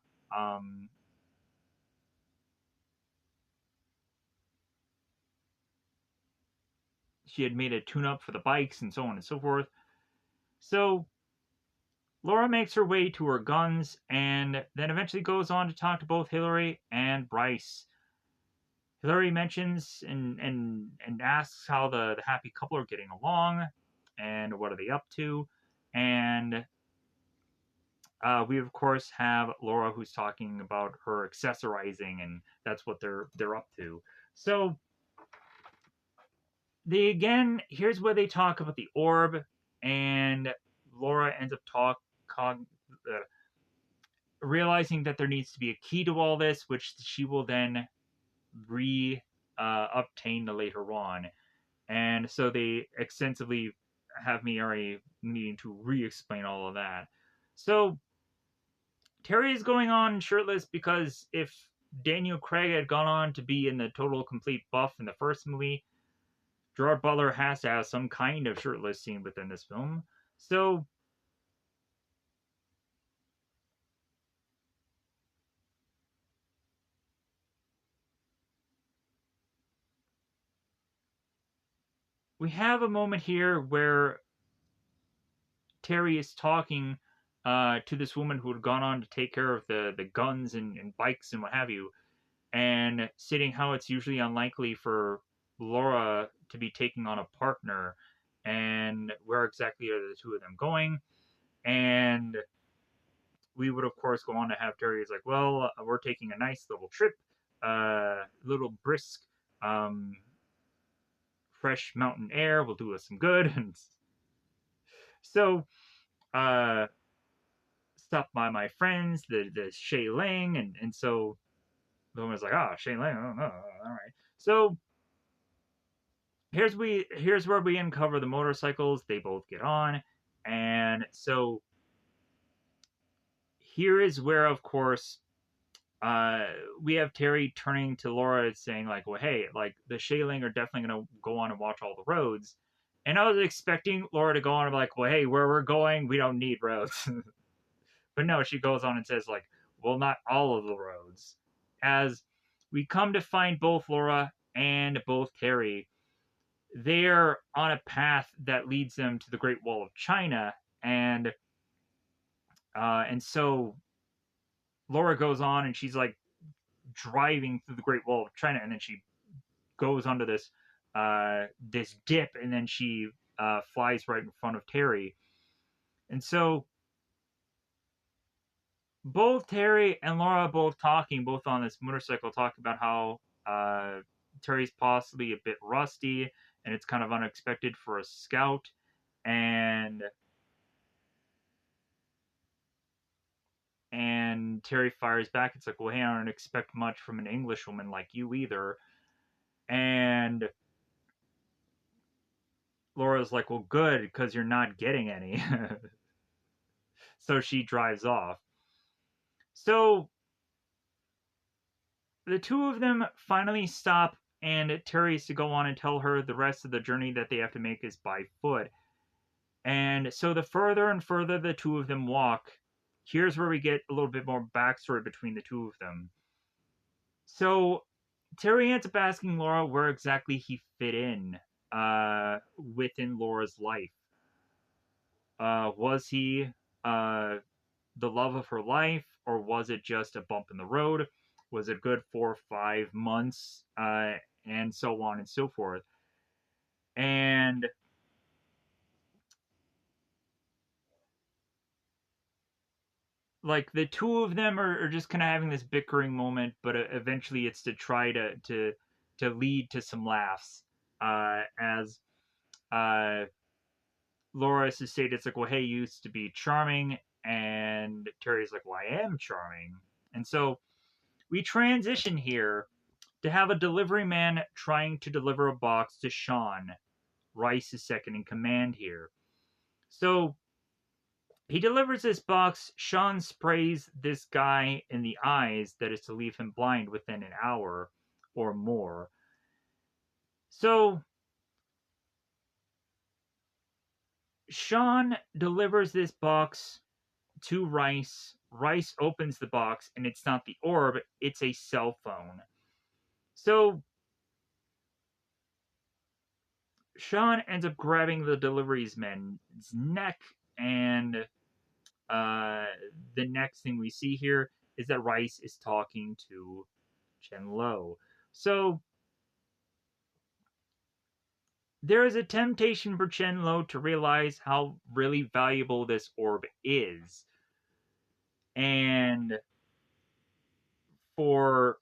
she had made a tune up for the bikes and so on and so forth. So Laura makes her way to her guns and then eventually goes on to talk to both Hillary and Bryce. Hillary mentions and asks how the happy couple are getting along and what are they up to. And we of course have Laura who's talking about her accessorizing and that's what they're up to. So here's where they talk about the orb, and Laura ends up realizing that there needs to be a key to all this, which she will then re obtain later on. And so they extensively have me already needing to re-explain all of that. So Terry is going on shirtless because if Daniel Craig had gone on to be in the total complete buff in the first movie, Gerard Butler has to have some kind of shirtless scene within this film. So we have a moment here where Terry is talking to this woman who had gone on to take care of the guns and bikes and what have you, and stating how it's usually unlikely for Laura to be taking on a partner, and where exactly are the two of them going. And we would, of course, go on to have Terry is like, well, we're taking a nice little trip, little brisk, um, fresh mountain air will do us some good. And so, uh, stopped by my friends, the Shay Ling, and so the woman's like, oh, Shay Ling, oh, no, all right. So here's where we uncover the motorcycles. They both get on, and so here is where, of course, uh, we have Terry turning to Laura and saying like, "Well, hey, like the Shayling are definitely gonna go on and watch all the roads." And I was expecting Laura to go on and be like, "Well, hey, where we're going, we don't need roads." But no, she goes on and says like, "Well, not all of the roads." As we come to find both Laura and both Terry, they're on a path that leads them to the Great Wall of China, and so Laura goes on and she's like driving through the Great Wall of China, and then she goes onto this dip, and then she flies right in front of Terry, and so both Terry and Laura both talking, both on this motorcycle, talking about how Terry's possibly a bit rusty, and it's kind of unexpected for a scout, and Terry fires back. It's like, well, hey, I don't expect much from an Englishwoman like you either. And Laura's like, well, good, because you're not getting any. So she drives off. So the two of them finally stop, and Terry's to go on and tell her the rest of the journey that they have to make is by foot. And so the further and further the two of them walk, here's where we get a little bit more backstory between the two of them. So Terry ends up asking Laura where exactly he fit in within Laura's life. Was he uh, the love of her life, or was it just a bump in the road? Was it good 4 or 5 months, and so on and so forth? And like the two of them are just kind of having this bickering moment, but eventually it's to try to lead to some laughs. As Laura has stated, it's like, well, hey, you used to be charming, and Terry's like, well, I am charming, and so we transition here to have a delivery man trying to deliver a box to Sean, Rice's second in command here. So he delivers this box. Sean sprays this guy in the eyes that is to leave him blind within an hour or more. So Sean delivers this box to Rice. Rice opens the box, and it's not the orb, it's a cell phone. So Sean ends up grabbing the deliveries man's neck, and the next thing we see here is that Rice is talking to Chen Lo. So there is a temptation for Chen Lo to realize how really valuable this orb is. And for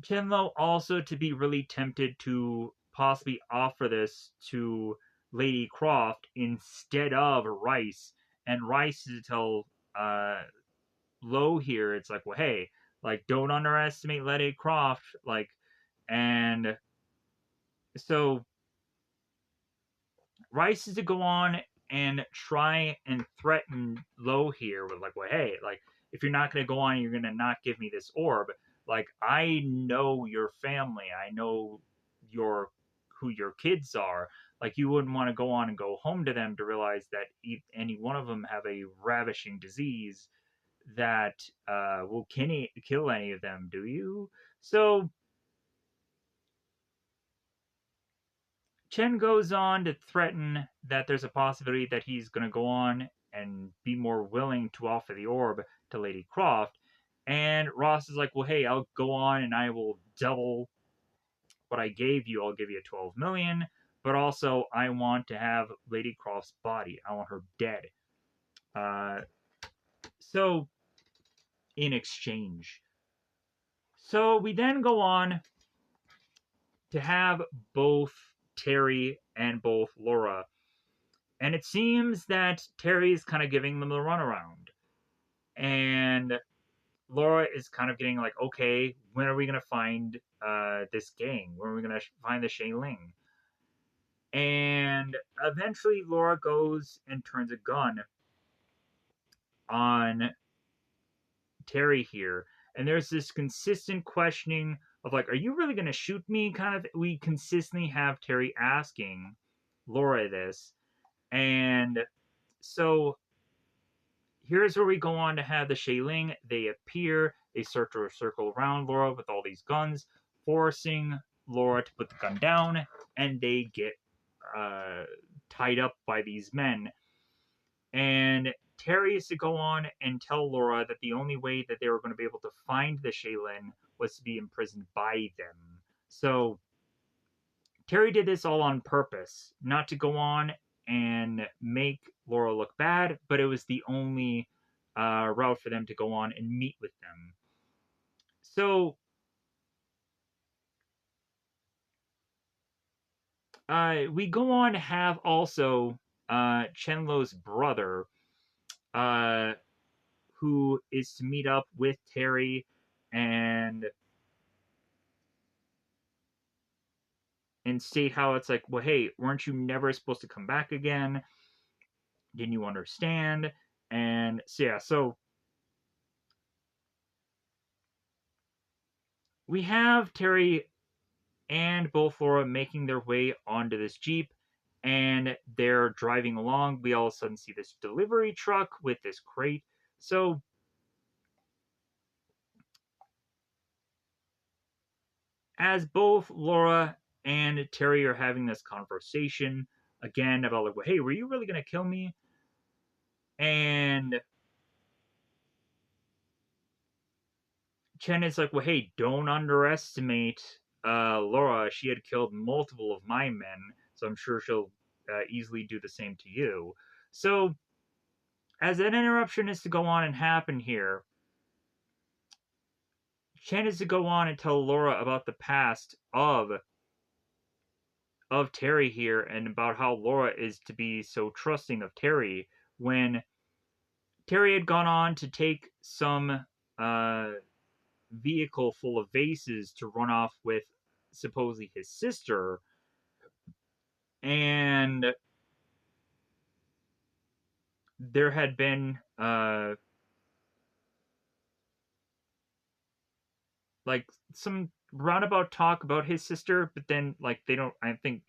Chen Lo also to be really tempted to possibly offer this to Lady Croft instead of Rice, and Rice is to tell Lowe here, it's like, well, hey, like, don't underestimate Lara Croft, like, and so Rice is to go on and try and threaten Lowe here with like, well, hey, like, if you're not going to go on, you're going to not give me this orb. Like, I know your family. I know your who your kids are. Like, you wouldn't want to go on and go home to them to realize that any one of them have a ravishing disease that will kill any of them, do you? So Chen goes on to threaten that there's a possibility that he's going to go on and be more willing to offer the orb to Lady Croft. And Ross is like, well, hey, I'll go on and I will double what I gave you. I'll give you 12 million, but also I want to have Lady Croft's body. I want her dead. Uh, so, in exchange. So, we then go on to have both Terry and both Laura. And it seems that Terry's kind of giving them the runaround. And Laura is kind of getting like, okay, when are we going to find this gang? When are we going to find the Shailin? And eventually Laura goes and turns a gun on Terry here. And there's this consistent questioning of like, are you really going to shoot me? Kind of, we consistently have Terry asking Laura this. And so here's where we go on to have the Shailin. They appear, they start to circle around Laura with all these guns, forcing Laura to put the gun down, and they get uh, tied up by these men. And Terry is to go on and tell Laura that the only way that they were going to be able to find the Shailin was to be imprisoned by them. So Terry did this all on purpose, not to go on and make Laura look bad, but it was the only route for them to go on and meet with them. So we go on to have also Chenlo's brother, uh, who is to meet up with Terry and state how it's like, well, hey, weren't you never supposed to come back again? Didn't you understand? And so yeah, so we have Terry and both Laura making their way onto this Jeep, and they're driving along. We all of a sudden see this delivery truck with this crate. So as both Laura and Terry are having this conversation again about like, well, hey, were you really gonna kill me? And Chen is like, well, hey, don't underestimate Laura. She had killed multiple of my men, so I'm sure she'll easily do the same to you. So as an interruption is to go on and happen here, Chen is to go on and tell Laura about the past of Terry here and about how Laura is to be so trusting of Terry when Terry had gone on to take some uh, vehicle full of vases to run off with supposedly his sister, and there had been like some roundabout talk about his sister, but then like they don't. I think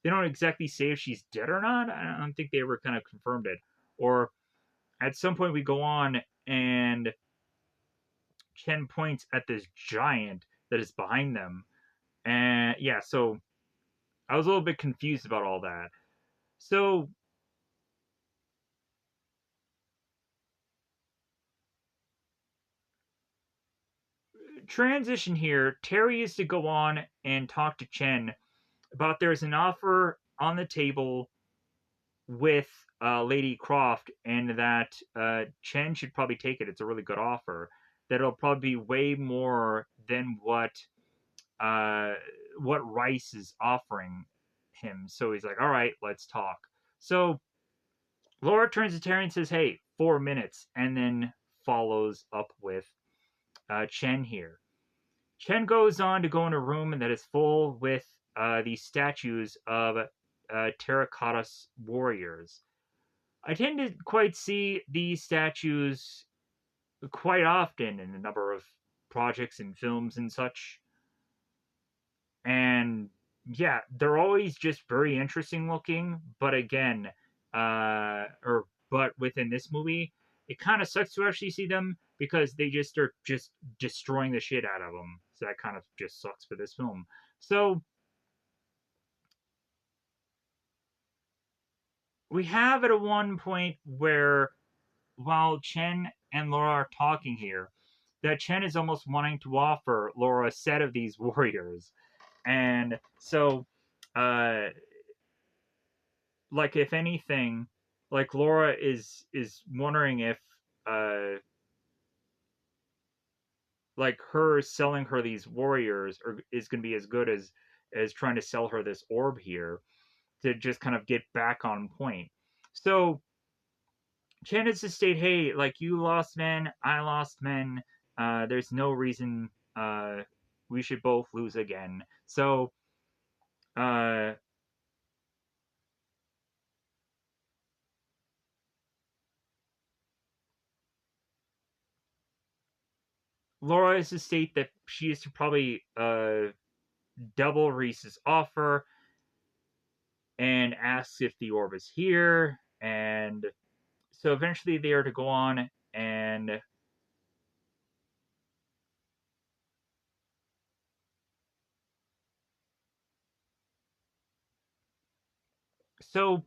they don't exactly say if she's dead or not. I don't think they ever kind of confirmed it. Or at some point we go on and Chen points at this giant that is behind them, and yeah, so I was a little bit confused about all that. So transition here. Terry is to go on and talk to Chen about there's an offer on the table with Lady Croft, and that Chen should probably take it. It's a really good offer. That it'll probably be way more than uh, what Rice is offering him. So he's like, all right, let's talk. So Laura turns to Terry and says, "Hey, 4 minutes," and then follows up with Chen here. Chen goes on to go in a room that is full with these statues of terracotta warriors. I tend to quite see these statues quite often in a number of projects and films and such. And yeah, they're always just very interesting looking. But again, but within this movie, it kind of sucks to actually see them because they just are just destroying the shit out of them. So that kind of just sucks for this film. So we have at a one point where while Chen and Laura are talking here, that Chen is almost wanting to offer Laura a set of these warriors. And so uh like if anything, like Laura is wondering if uh like her selling her these warriors is going to be as good as trying to sell her this orb here to just kind of get back on point. So Candace just state, hey, like you lost men, I lost men. There's no reason we should both lose again. So uh, Laura is to state that she is to probably double Reese's offer and asks if the orb is here. And so eventually they are to go on. And so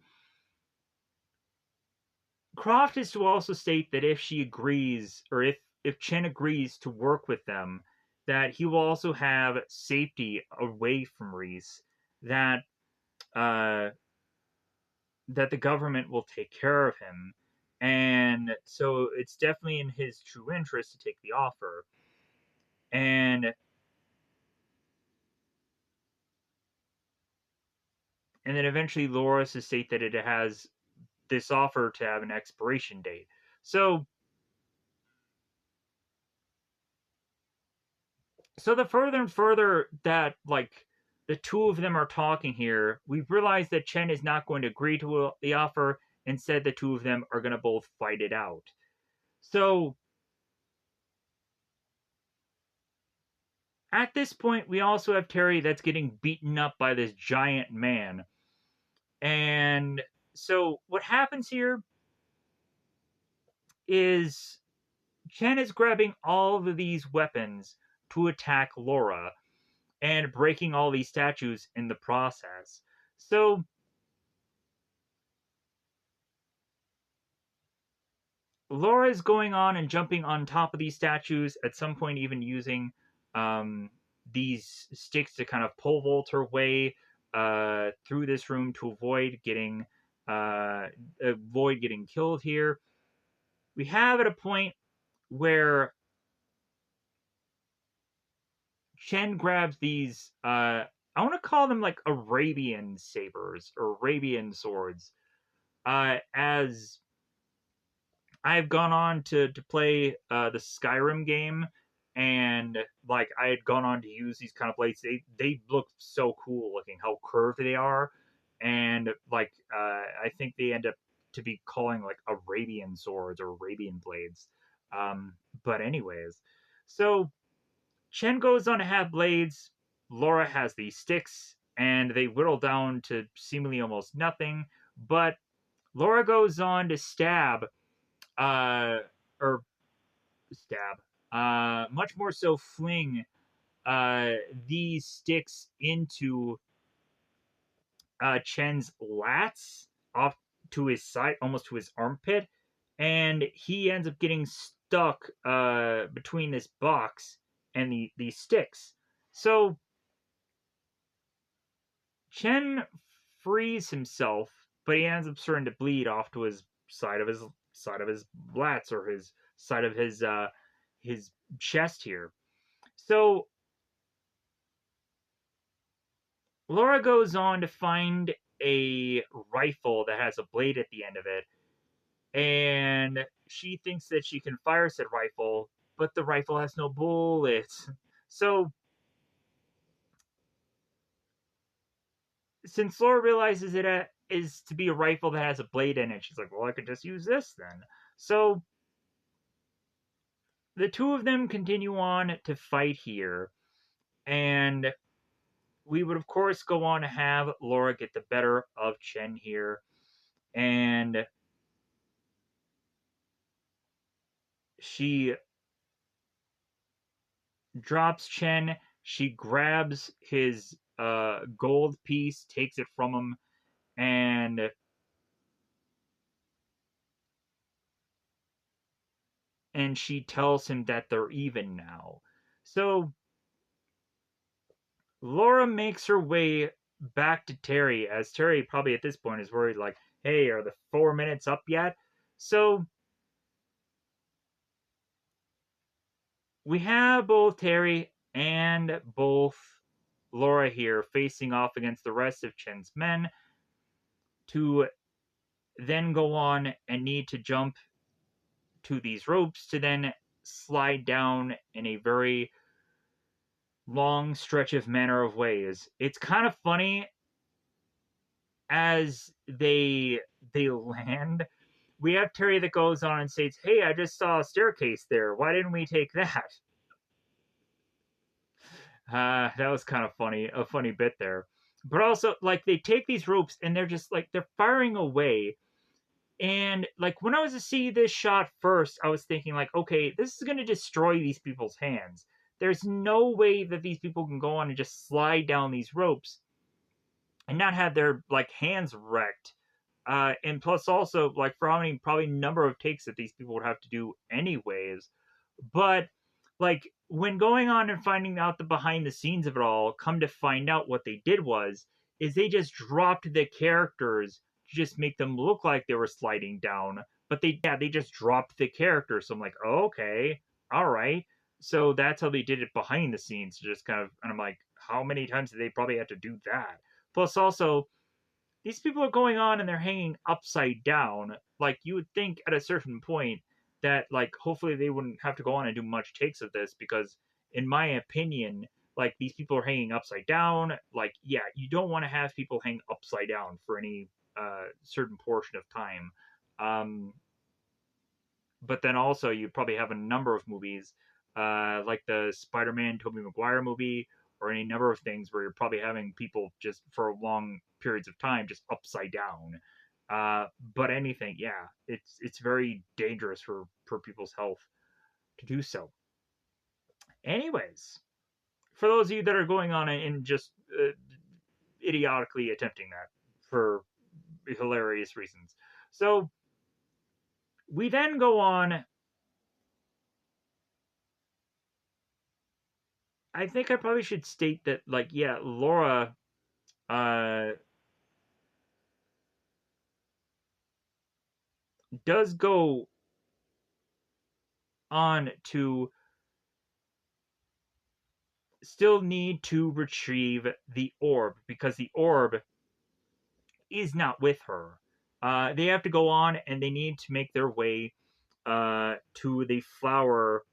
Croft is to also state that if she agrees, or if Chen agrees to work with them, that he will also have safety away from Reese. That uh, that the government will take care of him, and so it's definitely in his true interest to take the offer. And then eventually Loris to state that it has this offer to have an expiration date. So the further and further that like the two of them are talking here, we've realized that Chen is not going to agree to the offer. Instead, the two of them are going to both fight it out. So at this point, we also have Terry that's getting beaten up by this giant man. And so what happens here is Chen is grabbing all of these weapons to attack Laura and breaking all these statues in the process. So Laura is going on and jumping on top of these statues, at some point, even using um, these sticks to kind of pole vault her way through this room to uh, avoid getting killed here. We have at a point where Chen grabs these. I want to call them like Arabian sabers or Arabian swords. As I've gone on to play the Skyrim game, and like I had gone on to use these kind of blades. They look so cool looking, how curved they are, and like I think they end up to be calling like Arabian swords or Arabian blades. But anyways, so Chen goes on to have blades. Laura has these sticks, and they whittle down to seemingly almost nothing. But Laura goes on to uh, or stab, much more so fling uh, these sticks into Chen's lats off to his side, almost to his armpit, and he ends up getting stuck between this box and these sticks. So Chen frees himself, but he ends up starting to bleed off to his side of his lats or his side of his chest here. So Laura goes on to find a rifle that has a blade at the end of it, and she thinks that she can fire said rifle, but the rifle has no bullets. So since Laura realizes it is to be a rifle that has a blade in it, she's like, well, I could just use this then. So the two of them continue on to fight here, and we would, of course, go on to have Laura get the better of Chen here, and she drops Chen. She grabs his gold piece, takes it from him, and she tells him that they're even now. So Laura makes her way back to Terry, as Terry probably at this point is worried, like, hey, are the 4 minutes up yet? So we have both Terry and both Laura here facing off against the rest of Chen's men to then go on and need to jump to these ropes to then slide down in a very long stretch of manner of ways. It's kind of funny as they land. We have Terry that goes on and says, "Hey, I just saw a staircase there. Why didn't we take that?" That was kind of funny, a funny bit there. But also, like, they take these ropes and they're just like they're firing away. And like when I was to see this shot first, I was thinking like, okay, this is gonna destroy these people's hands. There's no way that these people can go on and just slide down these ropes and not have their like hands wrecked. And plus also like for how many probably number of takes that these people would have to do anyways. But like when going on and finding out the behind the scenes of it all, come to find out what they did was is they just dropped the characters to just make them look like they were sliding down. But they just dropped the characters. So I'm like, oh, okay, all right. So that's how they did it behind the scenes, just kind of, and I'm like, how many times did they probably have to do that? Plus, also, these people are going on and they're hanging upside down. Like, you would think at a certain point that, like, hopefully they wouldn't have to go on and do much takes of this because, in my opinion, like, these people are hanging upside down. Like, yeah, you don't want to have people hang upside down for any certain portion of time. Um, but then also you probably have a number of movies like the Spider-Man Tobey Maguire movie or any number of things where you're probably having people just for long periods of time just upside down. But anything, yeah, it's very dangerous for people's health to do so. Anyways, for those of you that are going on and just idiotically attempting that for hilarious reasons, so we then go on. I think I probably should state that, like, yeah, Laura uh, does go on to still need to retrieve the orb because the orb is not with her. They have to go on and they need to make their way to the flower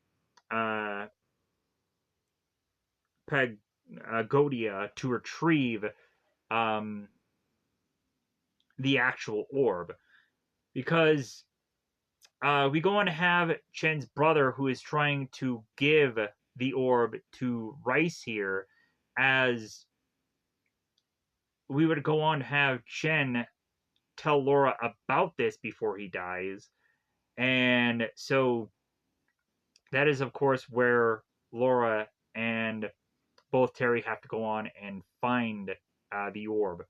uh, pagodia to retrieve um, the actual orb because we go on to have Chen's brother who is trying to give the orb to Rice here, as we would go on to have Chen tell Laura about this before he dies. And so that is, of course, where Laura and both Terry have to go on and find the orb.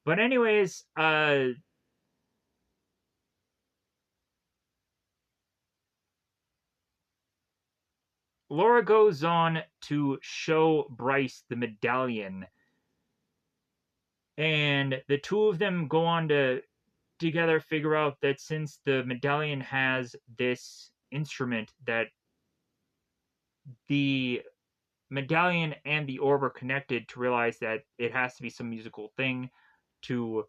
But, anyways, Laura goes on to show Bryce the medallion, and the two of them go on to together figure out that since the medallion has this instrument, that the medallion and the orb are connected, to realize that it has to be some musical thing to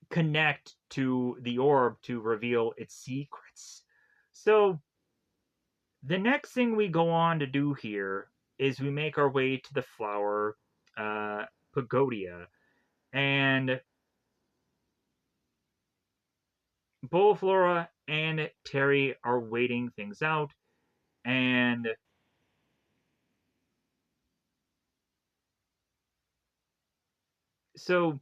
connect to the orb to reveal its secrets. So the next thing we go on to do here is we make our way to the flower uh, pagodia, and both Laura and Terry are waiting things out, and so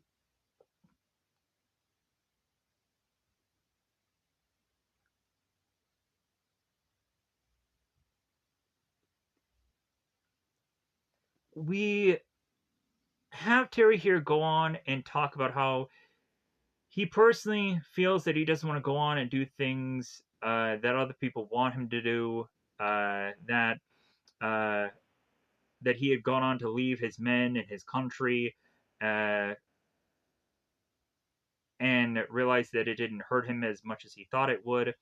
we have Terry here go on and talk about how he personally feels that he doesn't want to go on and do things that other people want him to do. That uh, that he had gone on to leave his men and his country, uh, and realized that it didn't hurt him as much as he thought it would.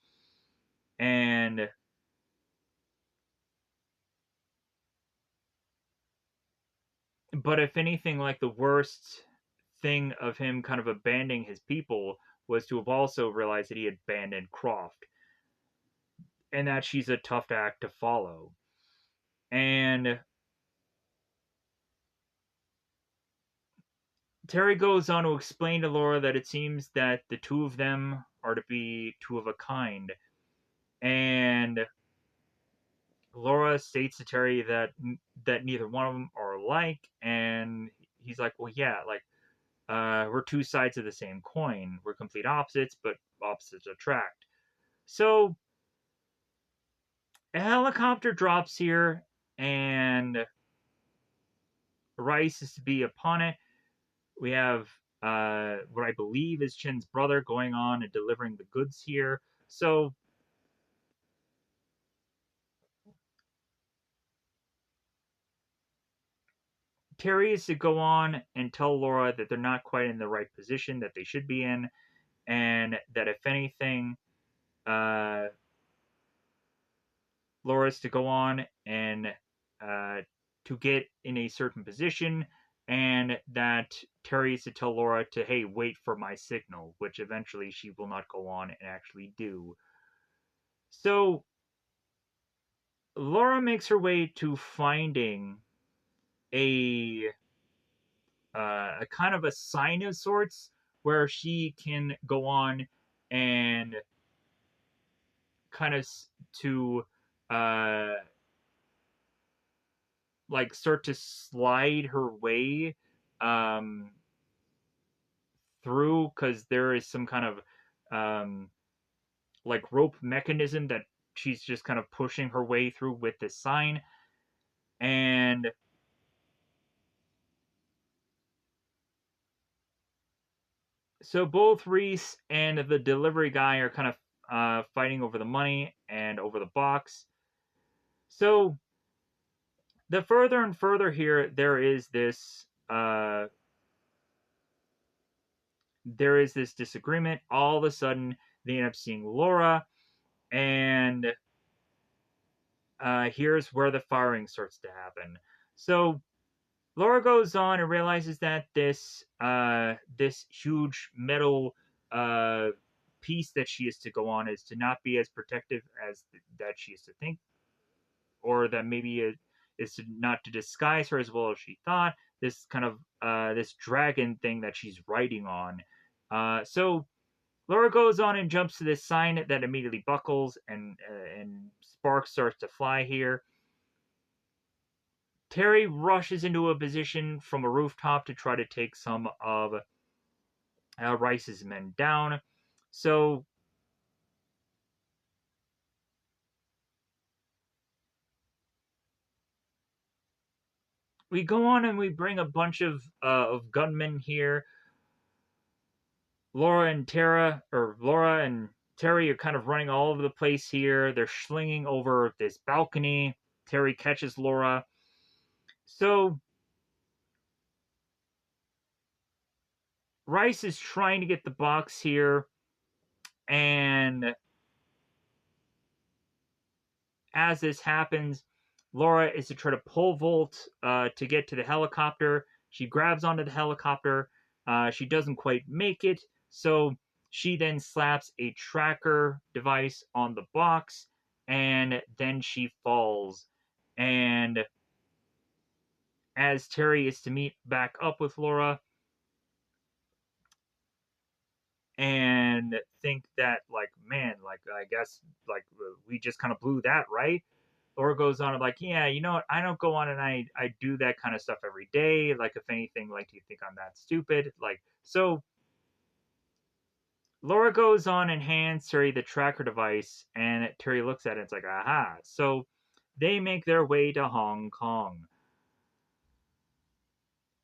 And but if anything, like the worst thing of him kind of abandoning his people was to have also realized that he had abandoned Croft and that she's a tough act to follow. And Terry goes on to explain to Laura that it seems that the two of them are to be two of a kind. And Laura states to Terry that neither one of them are alike, and he's like, "Well, yeah, like we're two sides of the same coin. We're complete opposites, but opposites attract." So a helicopter drops here, and Rice is to be upon it. We have what I believe is Chin's brother going on and delivering the goods here. So Terry is to go on and tell Laura that they're not quite in the right position that they should be in, and that if anything, uh, Laura's to go on and to get in a certain position, and that Terry is to tell Laura to, hey, wait for my signal, which eventually she will not go on and actually do. So Laura makes her way to finding a a kind of a sign of sorts where she can go on and kind of to uh like start to slide her way um through, because there is some kind of um like rope mechanism that she's just kind of pushing her way through with this sign. And so both Reese and the delivery guy are kind of fighting over the money and over the box. So the further and further here, there is this disagreement. All of a sudden, they end up seeing Laura, and here's where the firing starts to happen. So Laura goes on and realizes that this huge metal uh, piece that she is to go on is to not be as protective as that she is to think, or that maybe it is to not to disguise her as well as she thought. This kind of this dragon thing that she's riding on. So Laura goes on and jumps to this sign that immediately buckles, and sparks starts to fly here. Terry rushes into a position from a rooftop to try to take some of Rice's men down. So we go on and we bring a bunch of gunmen here. Laura and Terry are kind of running all over the place here. They're slinging over this balcony. Terry catches Laura. So Rice is trying to get the box here, and as this happens, Laura is to try to pole vault to get to the helicopter. She grabs onto the helicopter. She doesn't quite make it, So she then slaps a tracker device on the box, and then she falls. And as Terry is to meet back up with Laura and think that, like, man, like, I guess, like, we just kind of blew that, right? Laura goes on and like, yeah, you know what? I don't go on and I do that kind of stuff every day. Like, if anything, like, do you think I'm that stupid? Like, so Laura goes on and hands Terry the tracker device, and Terry looks at it. It's like, aha. So they make their way to Hong Kong,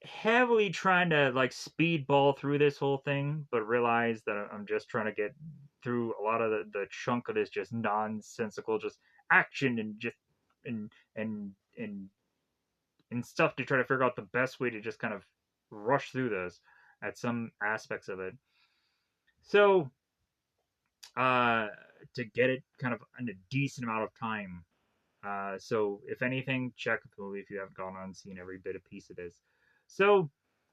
heavily trying to like speedball through this whole thing, but realize that I'm just trying to get through a lot of the chunk of this just nonsensical, just action and just and and and and stuff to try to figure out the best way to just kind of rush through this at some aspects of it. So uh, to get it kind of in a decent amount of time. So if anything, check the movie if you haven't gone on and seen every bit of piece of this. So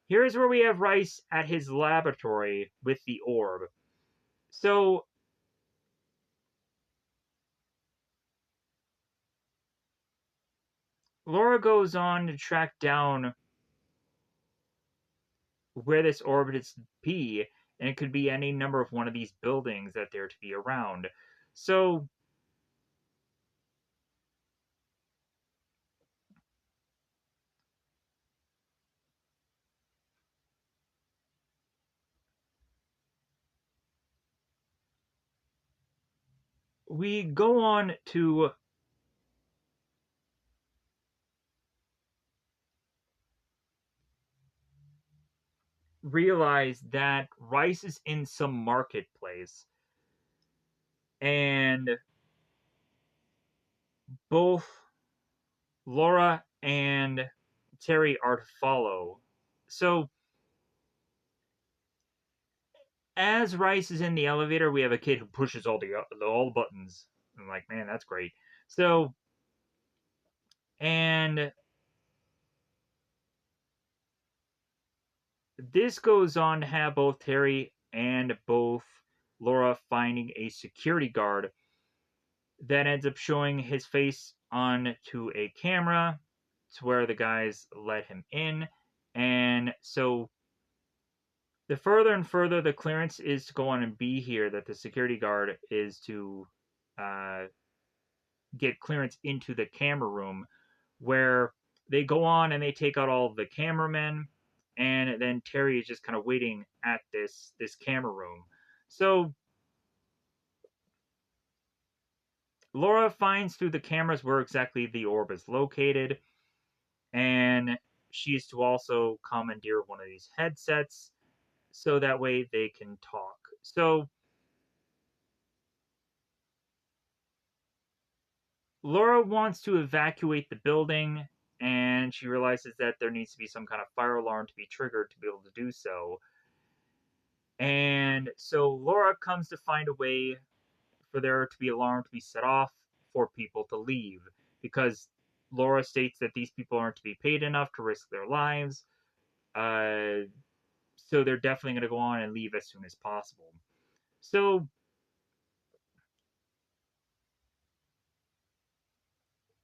here's where we have Rice at his laboratory with the orb. So Laura goes on to track down where this orb is to be, and it could be any number of one of these buildings that they're to be around. So we go on to realize that Rice is in some marketplace, and both Laura and Terry are to follow. So as Rice is in the elevator, we have a kid who pushes all the buttons. I'm like, man, that's great. So and this goes on to have both Terry and both Laura finding a security guard that ends up showing his face onto a camera to where the guys let him in. And so the further and further the clearance is to go on and be here, that the security guard is to uh, get clearance into the camera room, where they go on and they take out all of the cameramen, and then Terry is just kind of waiting at this camera room. So Laura finds through the cameras where exactly the orb is located, and she is to also commandeer one of these headsets so that way they can talk. So Laura wants to evacuate the building, and she realizes that there needs to be some kind of fire alarm to be triggered to be able to do so. And so Laura comes to find a way for there to be alarm to be set off for people to leave, because Laura states that these people aren't to be paid enough to risk their lives. Uh, so they're definitely going to go on and leave as soon as possible. So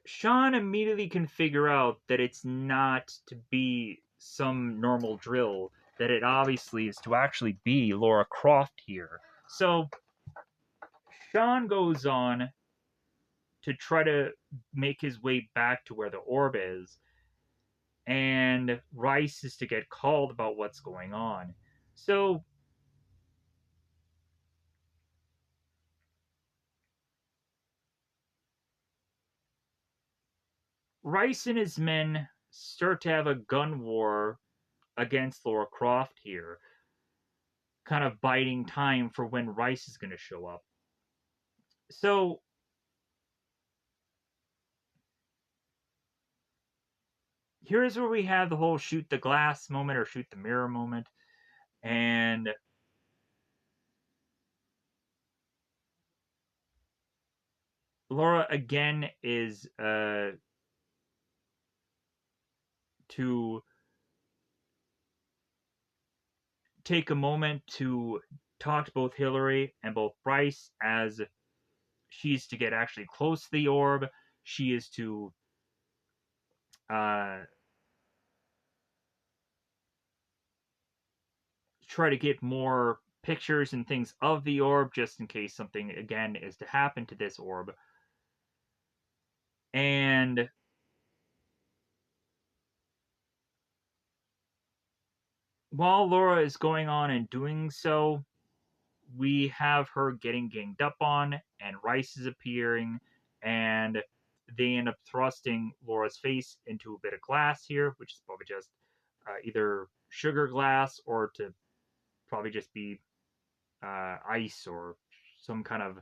Sean immediately can figure out that it's not to be some normal drill, that it obviously is to actually be Lara Croft here. So Sean goes on to try to make his way back to where the orb is, and Rice is to get called about what's going on. So Rice and his men start to have a gun war against Lara Croft here, kind of biding time for when Rice is going to show up. So here's where we have the whole shoot the glass moment or shoot the mirror moment. And Laura again is to take a moment to talk to both Hillary and both Bryce, as she's to get actually close to the orb. She is to uh, try to get more pictures and things of the orb, just in case something again is to happen to this orb. And while Laura is going on and doing so, we have her getting ganged up on, and Rice is appearing, and they end up thrusting Laura's face into a bit of glass here, which is probably just either sugar glass or to probably just be ice or some kind of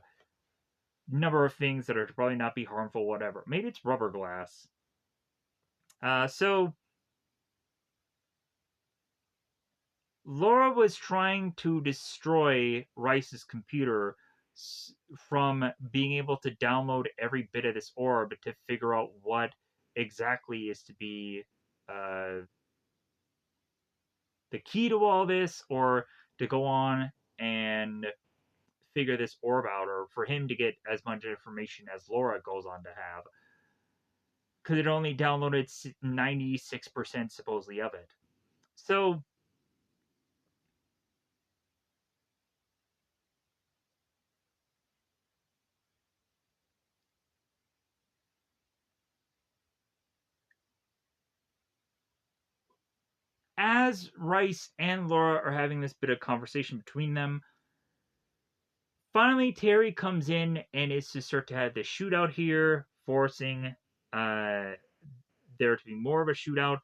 number of things that are to probably not be harmful, whatever. Maybe it's rubber glass. So Laura was trying to destroy Rice's computer from being able to download every bit of this orb to figure out what exactly is to be uh, the key to all this, or to go on and figure this orb out, or for him to get as much information as Laura goes on to have. Because it only downloaded 96% supposedly of it. So as Rice and Laura are having this bit of conversation between them, finally Terry comes in and is to start to have this shootout here, forcing uh, there to be more of a shootout.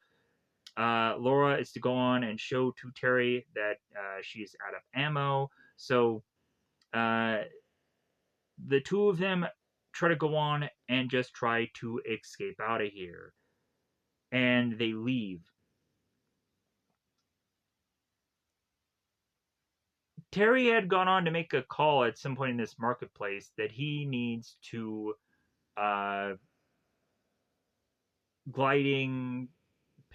Laura is to go on and show to Terry that she is out of ammo. So uh, the two of them try to go on and just try to escape out of here. And they leave. Terry had gone on to make a call at some point in this marketplace that he needs to uh, gliding,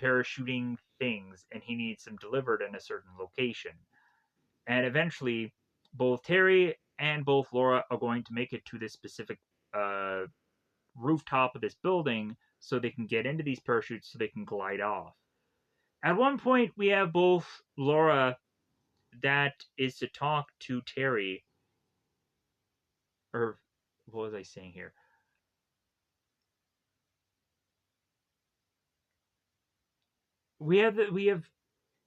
parachuting things, and he needs them delivered in a certain location. And eventually, both Terry and both Laura are going to make it to this specific uh, rooftop of this building so they can get into these parachutes so they can glide off. At one point, we have both Laura that is to talk to Terry, or what was I saying here? We have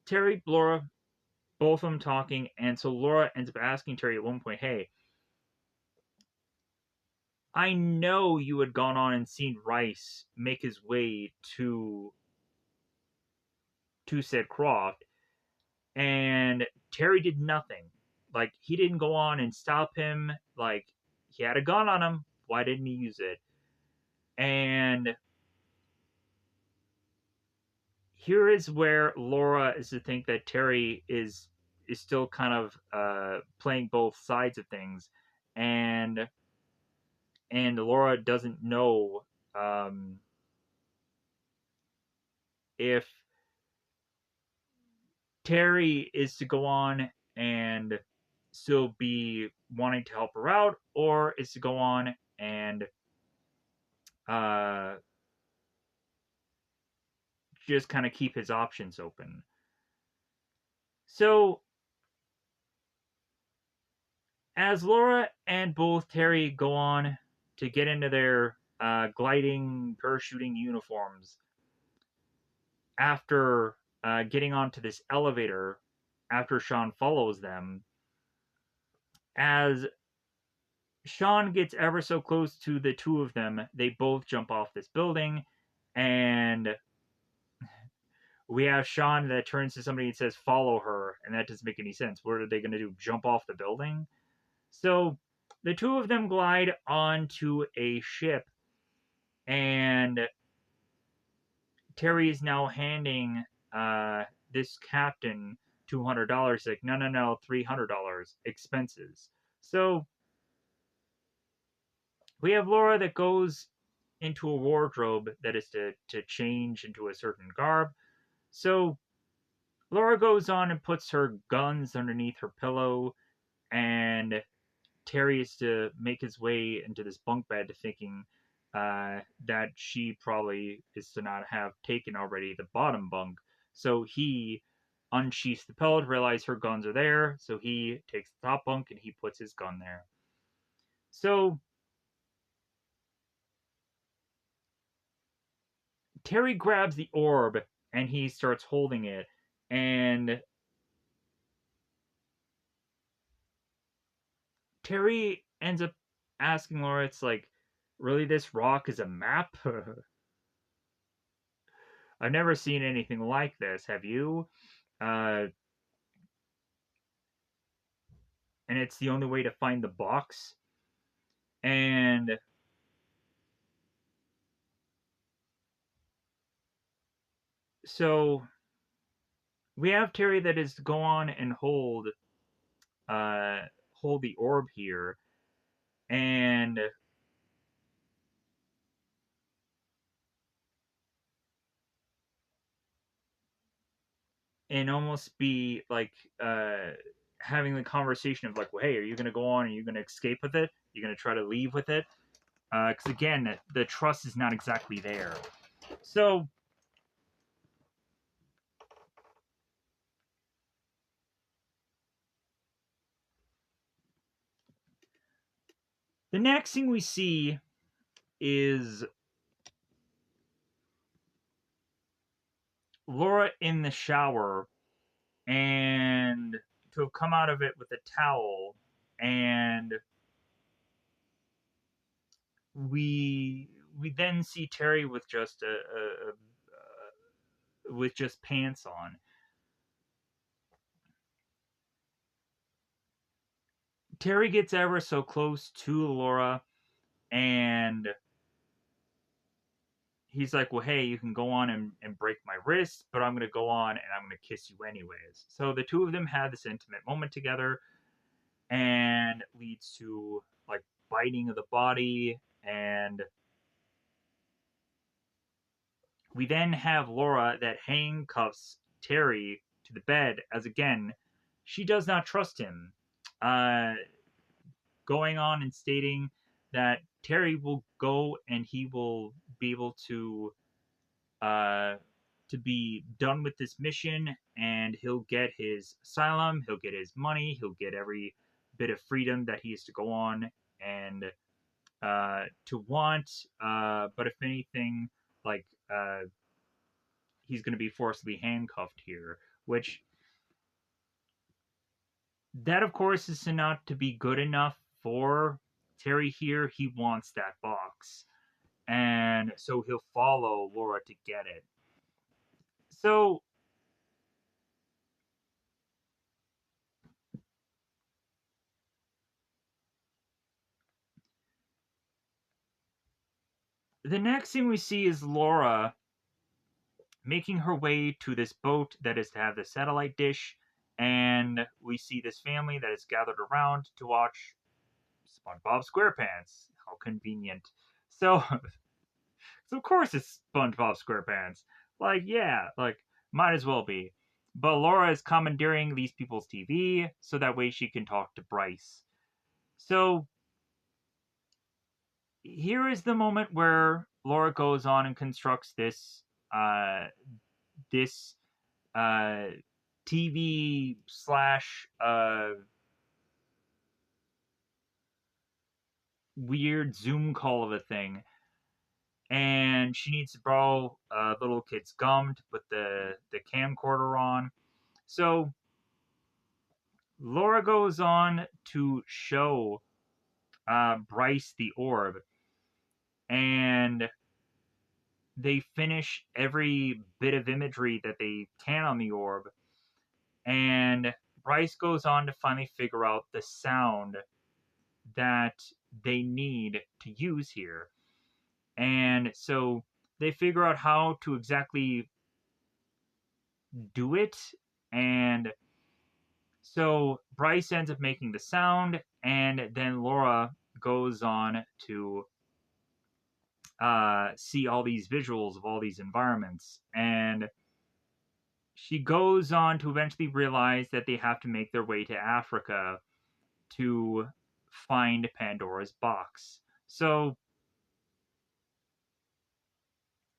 Terry, Laura, both of them talking, and so Laura ends up asking Terry at one point, "Hey, I know you had gone on and seen Rice make his way to said Croft, and Terry did nothing. Like he didn't go on and stop him. Like he had a gun on him. Why didn't he use it?" And here is where Laura is to think that Terry is still kind of playing both sides of things, and Laura doesn't know um, if Terry is to go on and still be wanting to help her out, or is to go on and uh, just kind of keep his options open. So as Laura and both Terry go on to get into their gliding parachuting uniforms after getting onto this elevator, after Sean follows them, as Sean gets ever so close to the two of them, they both jump off this building, and we have Sean that turns to somebody and says, "Follow her," and that doesn't make any sense. What are they going to do? Jump off the building? So the two of them glide onto a ship, and Terry is now handing this captain $200. Like, no, no, no, $300 expenses. So we have Laura that goes into a wardrobe that is to change into a certain garb. So Laura goes on and puts her guns underneath her pillow, Terry is to make his way into this bunk bed, thinking that she probably is to not have taken already the bottom bunk. So he unsheaths the pellet, realizes her guns are there, so he takes the top bunk and he puts his gun there. So Terry grabs the orb and he starts holding it, and Terry ends up asking Laura, it's like, really, this rock is a map? I've never seen anything like this. Have you? Uh, and it's the only way to find the box. And so we have Terry that is to go on and uh, hold the orb here, and almost be like uh, having the conversation of like, well, hey, are you gonna go on? Are you gonna escape with it? You're gonna try to leave with it? Because again, the trust is not exactly there. So the next thing we see is Laura in the shower, and to have come out of it with a towel, and we then see Terry with just with just pants on. Terry gets ever so close to Laura, and he's like, well, hey, you can go on and break my wrist, but I'm going to go on and I'm going to kiss you anyways. So the two of them had this intimate moment together, and leads to like biting of the body. And we then have Laura that handcuffs Terry to the bed, as again, she does not trust him. Uh, Going on and stating that Terry will go and he will be able uh, to be done with this mission, and he'll get his asylum, he'll get his money, he'll get every bit of freedom that he is to go on and to want. But if anything, like he's going to be forcibly handcuffed here, which that of course is not to be good enough for Terry here. He wants that box, and so he'll follow Laura to get it. So the next thing we see is Laura making her way to this boat that is to have the satellite dish, and we see this family that is gathered around to watch SpongeBob SquarePants. How convenient. So, so of course it's SpongeBob SquarePants. Like, yeah, like, might as well be. But Laura is commandeering these people's TV so that way she can talk to Bryce. So, here is the moment where Laura goes on and constructs uh, this uh, TV slash weird Zoom call of a thing, and she needs to borrow the little kid's gum to put the camcorder on. So Laura goes on to show Bryce the orb, and they finish every bit of imagery that they can on the orb, and Bryce goes on to finally figure out the sound that they need to use here. And so they figure out how to exactly do it. And so Bryce ends up making the sound, and then Laura goes on to see all these visuals of all these environments. And she goes on to eventually realize that they have to make their way to Africa to find Pandora's box. So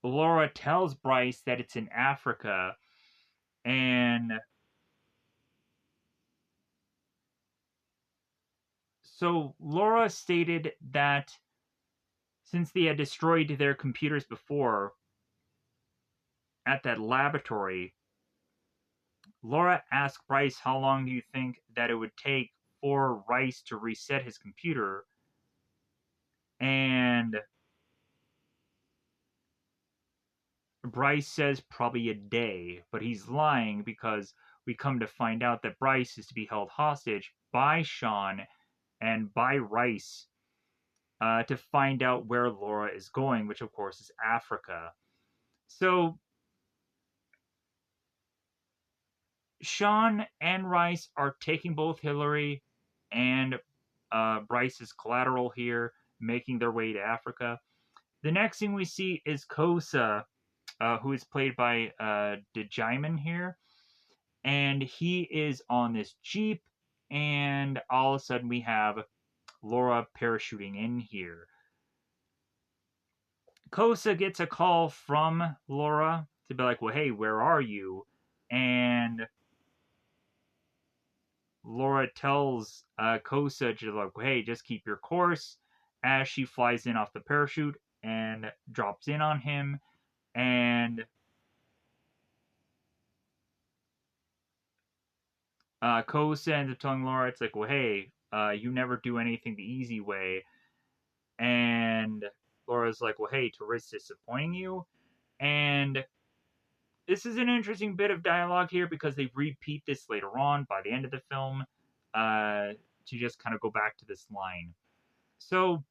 Laura tells Bryce that it's in Africa, and so Laura stated that since they had destroyed their computers before at that laboratory, Laura asked Bryce how long do you think that it would take for Rice to reset his computer, and Bryce says probably a day, but he's lying because we come to find out that Bryce is to be held hostage by Sean and by Rice to find out where Laura is going, which of course is Africa. So Sean and Rice are taking both Hillary and Bryce's collateral here, making their way to Africa. The next thing we see is Kosa, who is played by Dejiman here, and he is on this jeep, and all of a sudden we have Laura parachuting in here. Kosa gets a call from Laura to be like, well, hey, where are you? And Laura tells Kosa to like, hey, just keep your course as she flies in off the parachute and drops in on him. And Kosa ends up telling Laura, it's like, well, hey, you never do anything the easy way. And Laura's like, well, hey, to risk disappointing you. And this is an interesting bit of dialogue here because they repeat this later on by the end of the film to just kind of go back to this line. So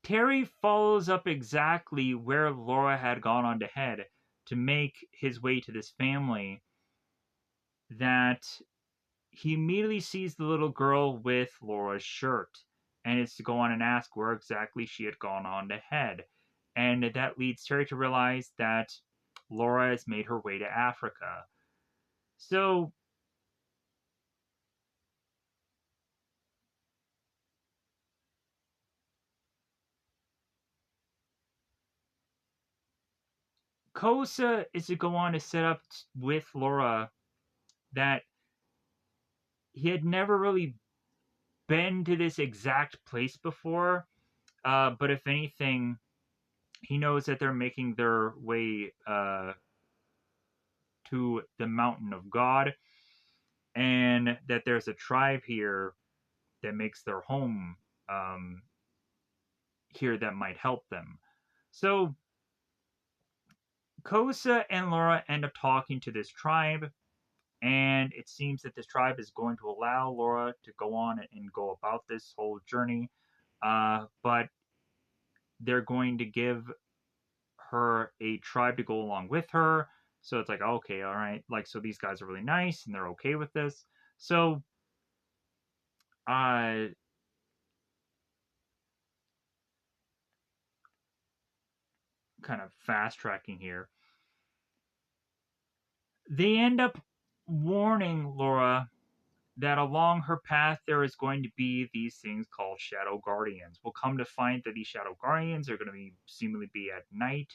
Terry follows up exactly where Laura had gone on to head to make his way to this family, that he immediately sees the little girl with Laura's shirt and is to go on and ask where exactly she had gone on to head. And that leads Terry to realize that Laura has made her way to Africa. So Kosa is to go on to set up with Laura that he had never really been to this exact place before, but if anything, he knows that they're making their way to the mountain of God, and that there's a tribe here that makes their home um, here that might help them. So Kosa and Laura end up talking to this tribe, and it seems that this tribe is going to allow Laura to go on and go about this whole journey, but they're going to give her a tribe to go along with her. So it's like, okay, all right, like so these guys are really nice and they're okay with this. So uh kind of fast tracking here. They end up warning Laura that along her path there is going to be these things called shadow guardians. We'll come to find that these shadow guardians are going to be seemingly be at night,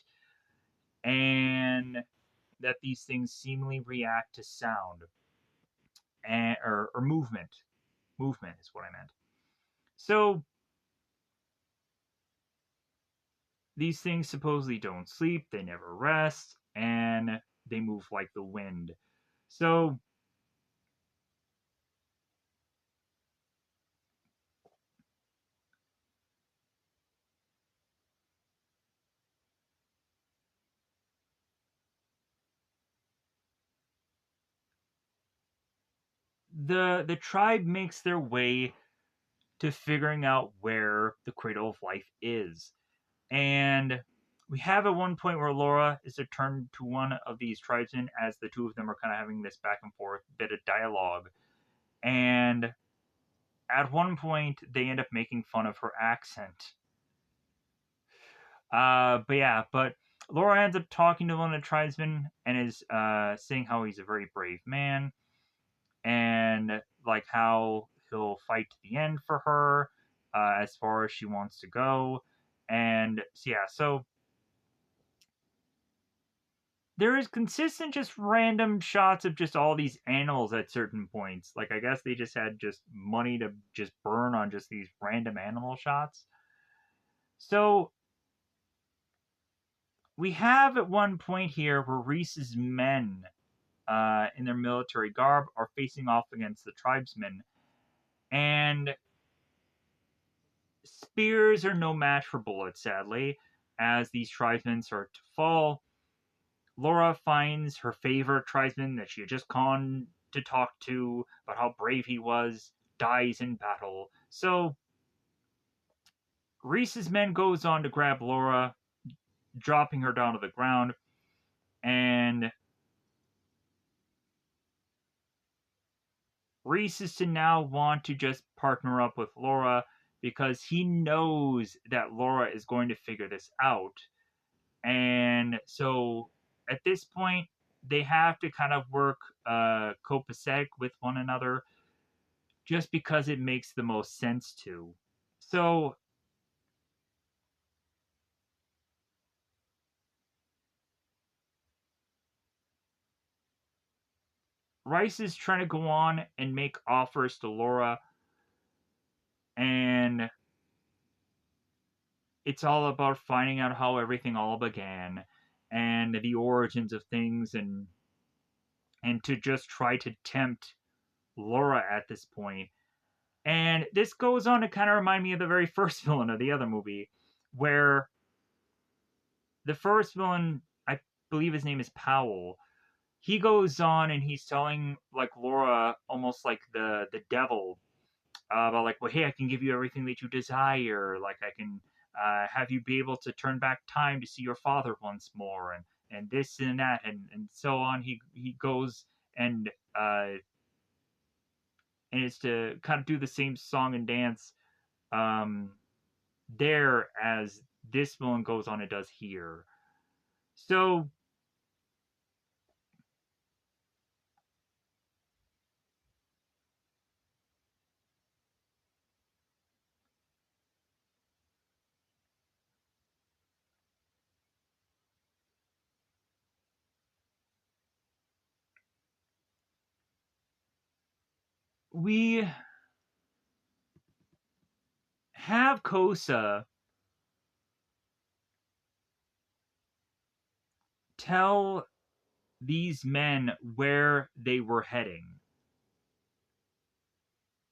and that these things seemingly react to sound and or movement. Movement is what I meant. So these things supposedly don't sleep, they never rest, and they move like the wind. So the tribe makes their way to figuring out where the Cradle of Life is. And we have at one point where Laura is to turn to one of these tribesmen as the two of them are kind of having this back and forth bit of dialogue. And at one point, they end up making fun of her accent. But Laura ends up talking to one of the tribesmen and is saying how he's a very brave man. and like how he'll fight to the end for her, as far as she wants to go. And so, yeah, so there is consistent just random shots of just all these animals at certain points. Like I guess they just had just money to just burn on just these random animal shots. So we have at one point here where Reese's men, in their military garb, are facing off against the tribesmen, and spears are no match for bullets, sadly, as these tribesmen start to fall. Laura finds her favorite tribesman that she had just gone to talk to about how brave he was, dies in battle. So Reese's men goes on to grab Laura, dropping her down to the ground, and Reese is to now want to just partner up with Laura because he knows that Laura is going to figure this out. And so at this point, they have to kind of work copacetic with one another just because it makes the most sense to. So Rice is trying to go on and make offers to Laura, and it's all about finding out how everything all began and the origins of things, and to just try to tempt Laura at this point. And this goes on to kind of remind me of the very first villain of the other movie, where the first villain, I believe his name is Powell, he goes on and he's telling like Laura almost like the devil, about like, well, hey, I can give you everything that you desire. Like I can have you be able to turn back time to see your father once more, and this and that, and so on. He goes and and it's to kind of do the same song and dance, um, there as this villain goes on and does here. So we have Kosa tell these men where they were heading,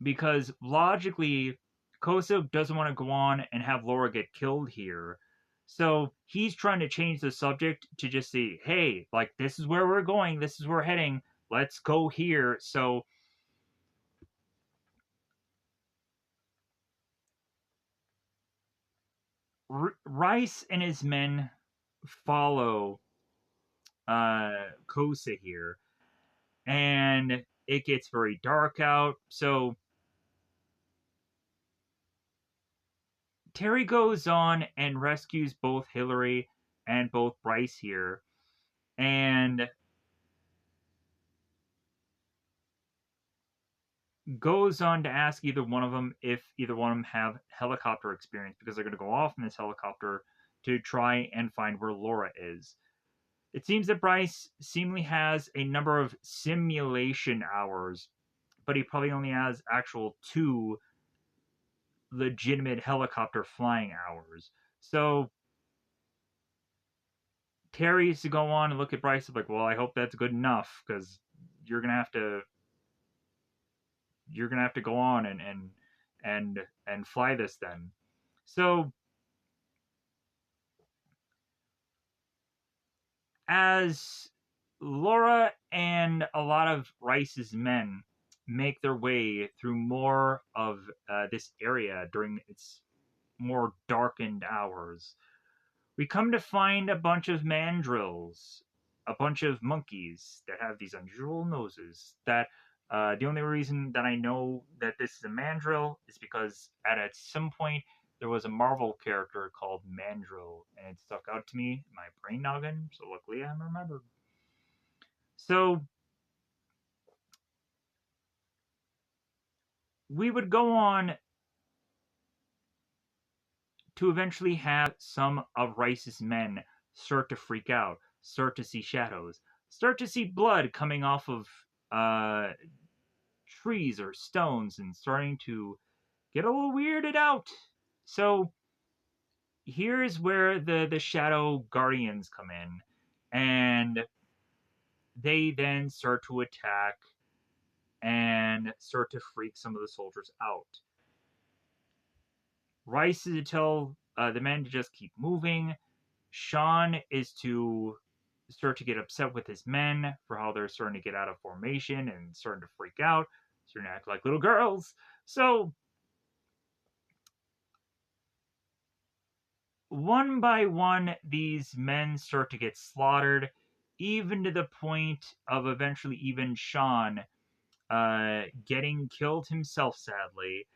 because logically, Kosa doesn't want to go on and have Laura get killed here. So he's trying to change the subject to just say, hey, like, this is where we're going, this is where we're heading, let's go here. So Rice and his men follow Kosa here, and it gets very dark out. So Terry goes on and rescues both Hillary and both Bryce here, and goes on to ask either one of them if either one of them have helicopter experience, because they're going to go off in this helicopter to try and find where Laura is. It seems that Bryce seemingly has a number of simulation hours, but he probably only has actual two legitimate helicopter flying hours. So Terry used to go on and look at Bryce and be like, well, I hope that's good enough, because you're gonna have to go on and fly this then. So as Laura and a lot of Rice's men make their way through more of this area during its more darkened hours, we come to find a bunch of mandrills, a bunch of monkeys that have these unusual noses. That the only reason that I know that this is a mandrill is because at some point there was a Marvel character called Mandrill, and it stuck out to me in my brain noggin. So luckily I remembered. So we would go on to eventually have some of Rice's men start to freak out, start to see shadows, start to see blood coming off of uh, trees or stones and starting to get a little weirded out. So here's where the Shadow Guardians come in, and they then start to attack and start to freak some of the soldiers out. Rice is to tell the men to just keep moving. Sean is to start to get upset with his men for how they're starting to get out of formation and starting to freak out, starting to act like little girls. So, one by one, these men start to get slaughtered, even to the point of eventually even Sean getting killed himself, sadly.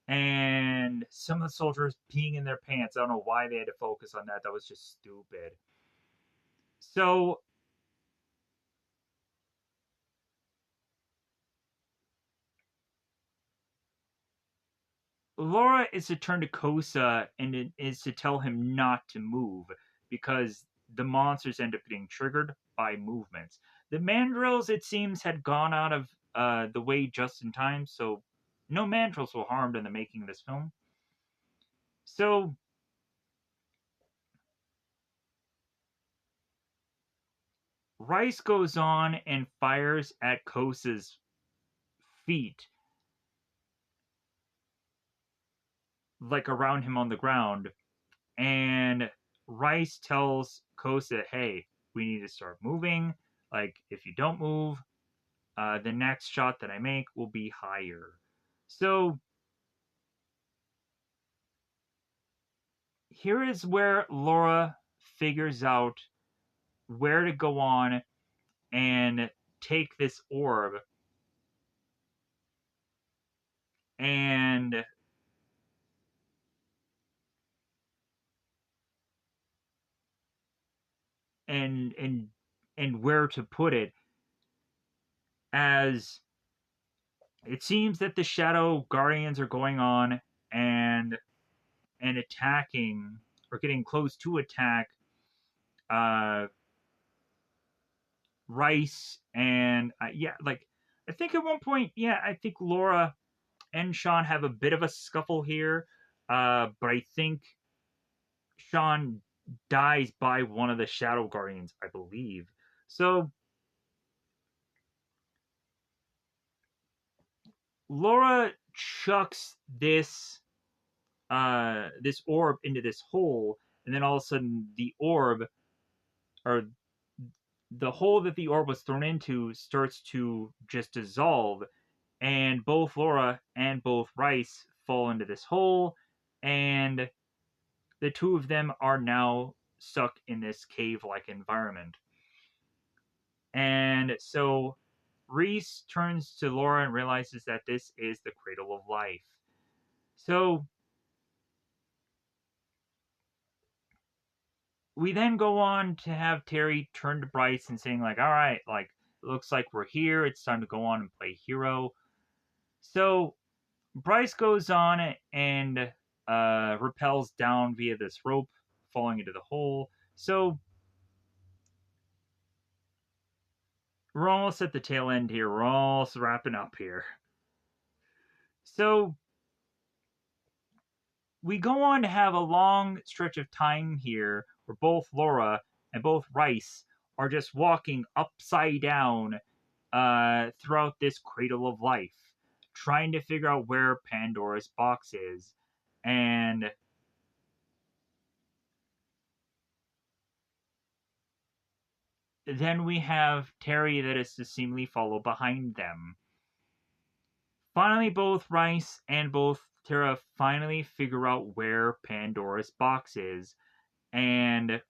And some of the soldiers peeing in their pants. I don't know why they had to focus on that. That was just stupid. So Laura is to turn to Kosa and it is to tell him not to move because the monsters end up getting triggered by movements. The mandrills, it seems, had gone out of the way just in time, so no mandrills were harmed in the making of this film. So Rice goes on and fires at Kosa's feet, like around him on the ground, and Rice tells Kosa, "Hey, we need to start moving. Like, if you don't move, the next shot that I make will be higher." So here is where Laura figures out where to go on and take this orb and and and and where to put it, as it seems that the Shadow Guardians are going on and attacking or getting close to attack uh, Rice and yeah, like I think at one point, yeah, I think Laura and Sean have a bit of a scuffle here, but I think Sean dies by one of the Shadow Guardians, I believe. So Laura chucks this orb into this hole, and then all of a sudden the orb or the hole that the orb was thrown into starts to just dissolve, and both Laura and both Rice fall into this hole, and the two of them are now stuck in this cave like environment. And so Reese turns to Laura and realizes that this is the cradle of life. So we then go on to have Terry turn to Bryce and saying, like, all right, like, it looks like we're here. It's time to go on and play hero. So Bryce goes on and repels down via this rope, falling into the hole. So we're almost at the tail end here. We're almost wrapping up here. So we go on to have a long stretch of time here where both Laura and both Rice are just walking upside down throughout this cradle of life, trying to figure out where Pandora's box is. And then we have Terry that is to seemingly follow behind them. Finally, both Rice and both Tara finally figure out where Pandora's box is, and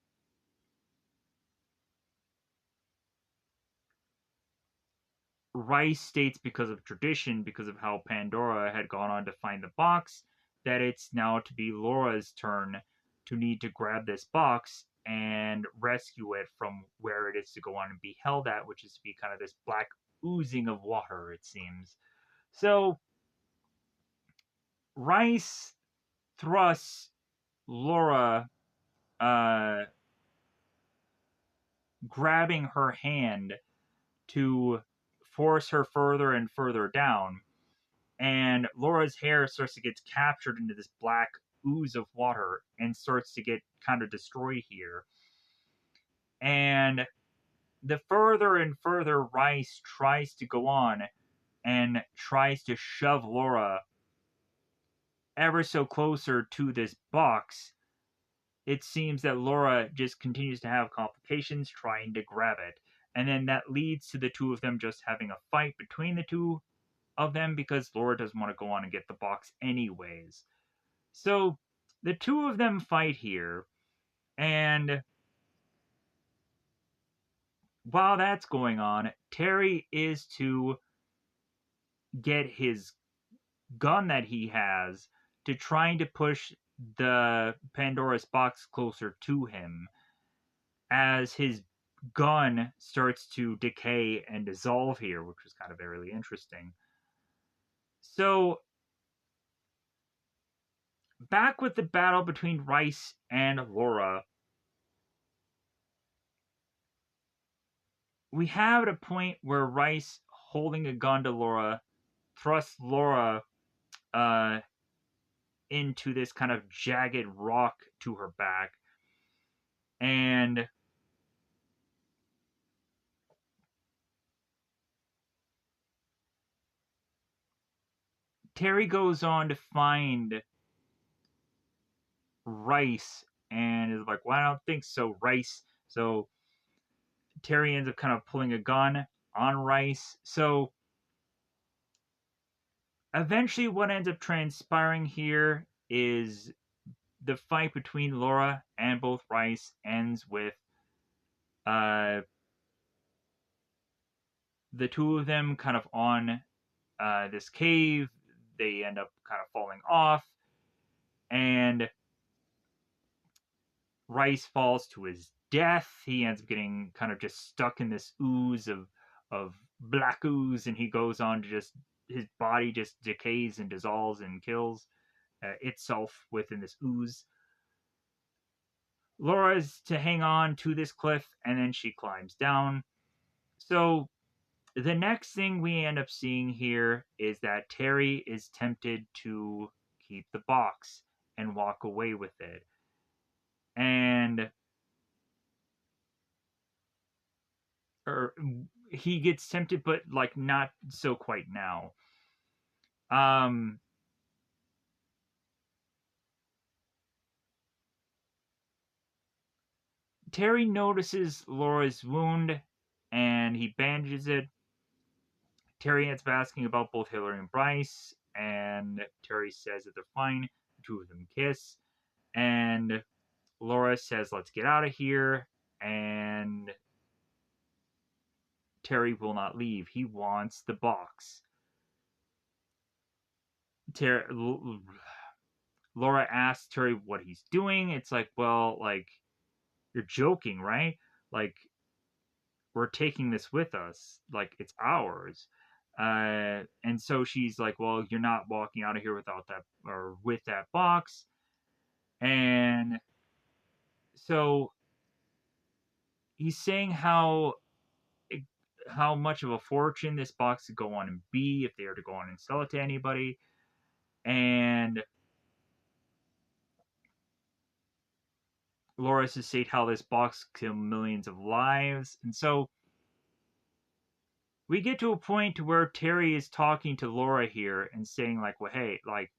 Rice states because of tradition, because of how Pandora had gone on to find the box, that it's now to be Laura's turn to need to grab this box and rescue it from where it is to go on and be held at, which is to be kind of this black oozing of water, it seems. So Rice thrusts Laura, uh, grabbing her hand to force her further and further down. And Laura's hair starts to get captured into this black ooze of water and starts to get kind of destroyed here. And the further and further Rice tries to go on and tries to shove Laura ever so closer to this box, it seems that Laura just continues to have complications trying to grab it. And then that leads to the two of them just having a fight between the two of them because Laura doesn't want to go on and get the box anyways. So the two of them fight here, and while that's going on, Terry is to get his gun that he has to trying to push the Pandora's box closer to him as his gun starts to decay and dissolve here, which was kind of really interesting. So, back with the battle between Rice and Laura, we have at a point where Rice, holding a gun to Laura, thrusts Laura uh, into this kind of jagged rock to her back. And Terry goes on to find Rice and is like, well, I don't think so, Rice. So Terry ends up kind of pulling a gun on Rice. So eventually, what ends up transpiring here is the fight between Laura and both Rice ends with uh, the two of them kind of on this cave. They end up kind of falling off, and Rice falls to his death. He ends up getting kind of just stuck in this ooze of black ooze, and he goes on to just his body just decays and dissolves and kills itself within this ooze. Laura's to hang on to this cliff, and then she climbs down. So the next thing we end up seeing here is that Terry is tempted to keep the box and walk away with it. And or he gets tempted, but like not so quite now. Um, Terry notices Laura's wound and he bandages it. Terry ends up asking about both Hillary and Bryce, and Terry says that they're fine. The two of them kiss, and Laura says, "Let's get out of here." And Terry will not leave. He wants the box. Laura asks Terry what he's doing. It's like, well, like, you're joking, right? Like, we're taking this with us. Like, it's ours. And so she's like, well, you're not walking out of here without that or with that box. And so he's saying how much of a fortune this box could go on and be if they were to go on and sell it to anybody. And Laura to state how this box killed millions of lives. And so we get to a point where Terry is talking to Laura here and saying, like, well, hey, like,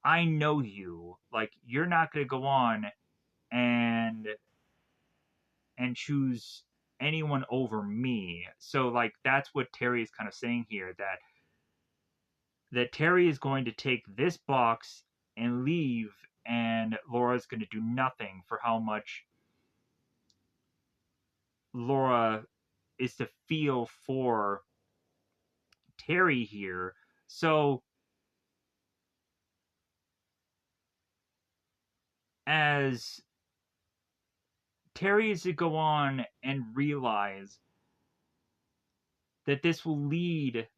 I know you. Like, you're not going to go on and choose anyone over me. So, like, that's what Terry is kind of saying here, that Terry is going to take this box and leave, and Laura's going to do nothing for how much Laura is to feel for Terry here. So, as Terry is to go on and realize that this will lead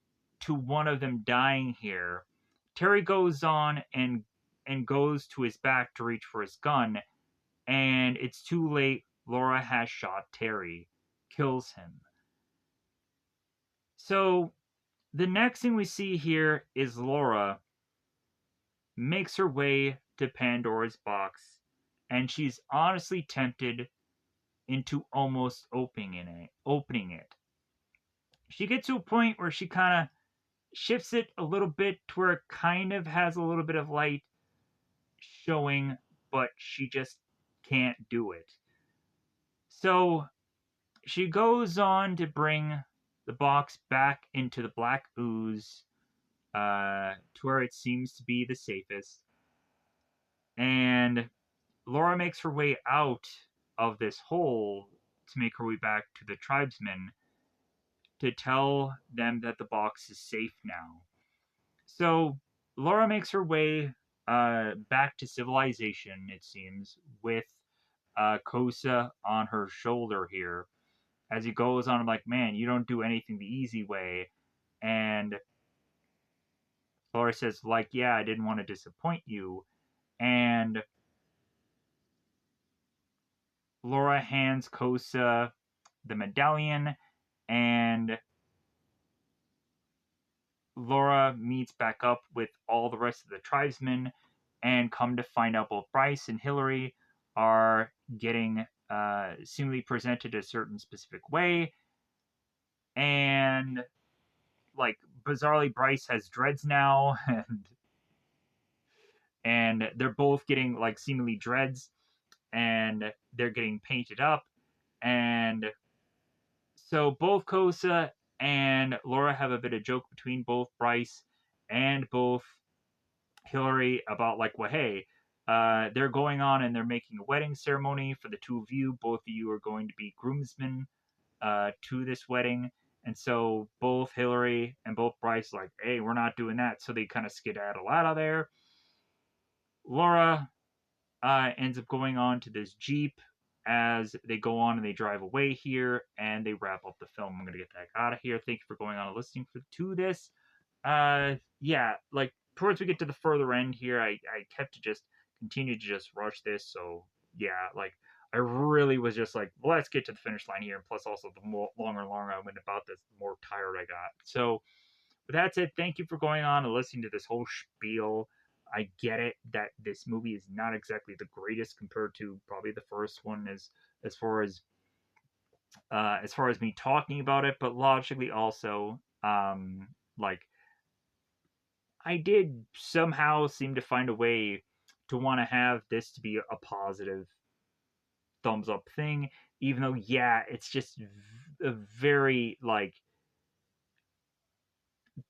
to one of them dying here, Terry goes on and goes to his back to reach for his gun, and it's too late. Laura has shot Terry, kills him. So the next thing we see here is Laura makes her way to Pandora's box, and she's honestly tempted into almost opening it. She gets to a point where she kind of shifts it a little bit to where it kind of has a little bit of light showing, but she just can't do it. So she goes on to bring the box back into the black ooze, to where it seems to be the safest. And Laura makes her way out of this hole to make her way back to the tribesmen to tell them that the box is safe now. So Laura makes her way back to civilization, it seems, with Kosa on her shoulder here. As he goes on, I'm like, man, you don't do anything the easy way. And Laura says, like, yeah, I didn't want to disappoint you. And Laura hands Kosa the medallion, and Laura meets back up with all the rest of the tribesmen, and come to find out both Bryce and Hillary are getting seemingly presented a certain specific way, and like bizarrely Bryce has dreads now, and they're both getting like seemingly dreads, and they're getting painted up, and so both Kosa and Laura have a bit of joke between both Bryce and both Hillary about like, well, hey, they're going on and they're making a wedding ceremony for the two of you. Both of you are going to be groomsmen to this wedding. And so both Hillary and both Bryce like, hey, we're not doing that. So they kind of skedaddle out of there. Laura ends up going on to this Jeep as they go on and they drive away here and they wrap up the film. I'm going to get the heck out of here. Thank you for going on and listening to this. Yeah, like towards we get to the further end here, I kept to just continue to just rush this. So yeah, like I really was just like, well, let's get to the finish line here. And plus, also the longer and longer I went about this, the more tired I got. So with that said, thank you for going on and listening to this whole spiel. I get it that this movie is not exactly the greatest compared to probably the first one as far as far as me talking about it, but logically also, like I did somehow seem to find a way to want to have this to be a positive thumbs up thing, even though yeah, it's just a very like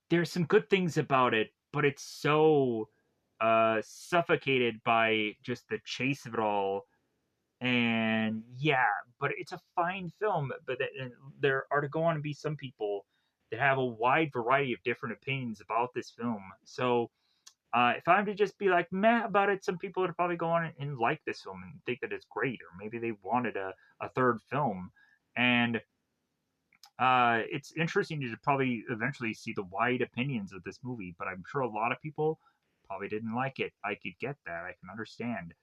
there's some good things about it, but it's so suffocated by just the chase of it all. And yeah, but it's a fine film. But there are to go on and be some people that have a wide variety of different opinions about this film. So if I'm to just be like meh about it, some people would probably go on and like this film and think that it's great, or maybe they wanted a third film. And it's interesting to probably eventually see the wide opinions of this movie, but I'm sure a lot of people probably didn't like it. I could get that. I can understand.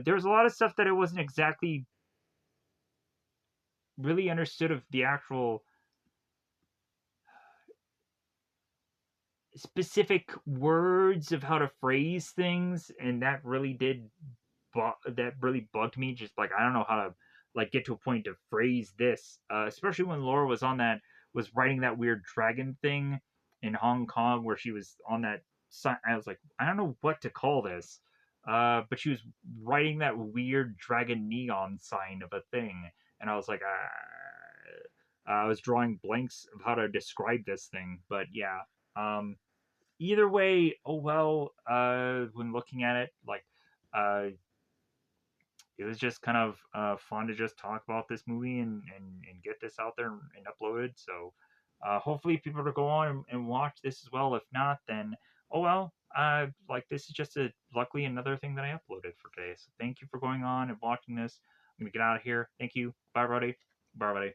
There's a lot of stuff that I wasn't exactly really understood of the actual specific words of how to phrase things, and that really that really bugged me. Just like I don't know how to like get to a point to phrase this, especially when Laura was writing that weird dragon thing in Hong Kong where she was on that sign. I was like, I don't know what to call this, but she was writing that weird dragon neon sign of a thing, and I was like, I was drawing blanks of how to describe this thing, but yeah. Um, Either way, oh well. When looking at it, like, uh, it was just kind of fun to just talk about this movie and get this out there and uploaded. So hopefully people will go on and watch this as well. If not, then oh well. Like this is just luckily another thing that I uploaded for today. So thank you for going on and watching this. I'm gonna get out of here. Thank you. Bye, everybody. Bye, everybody.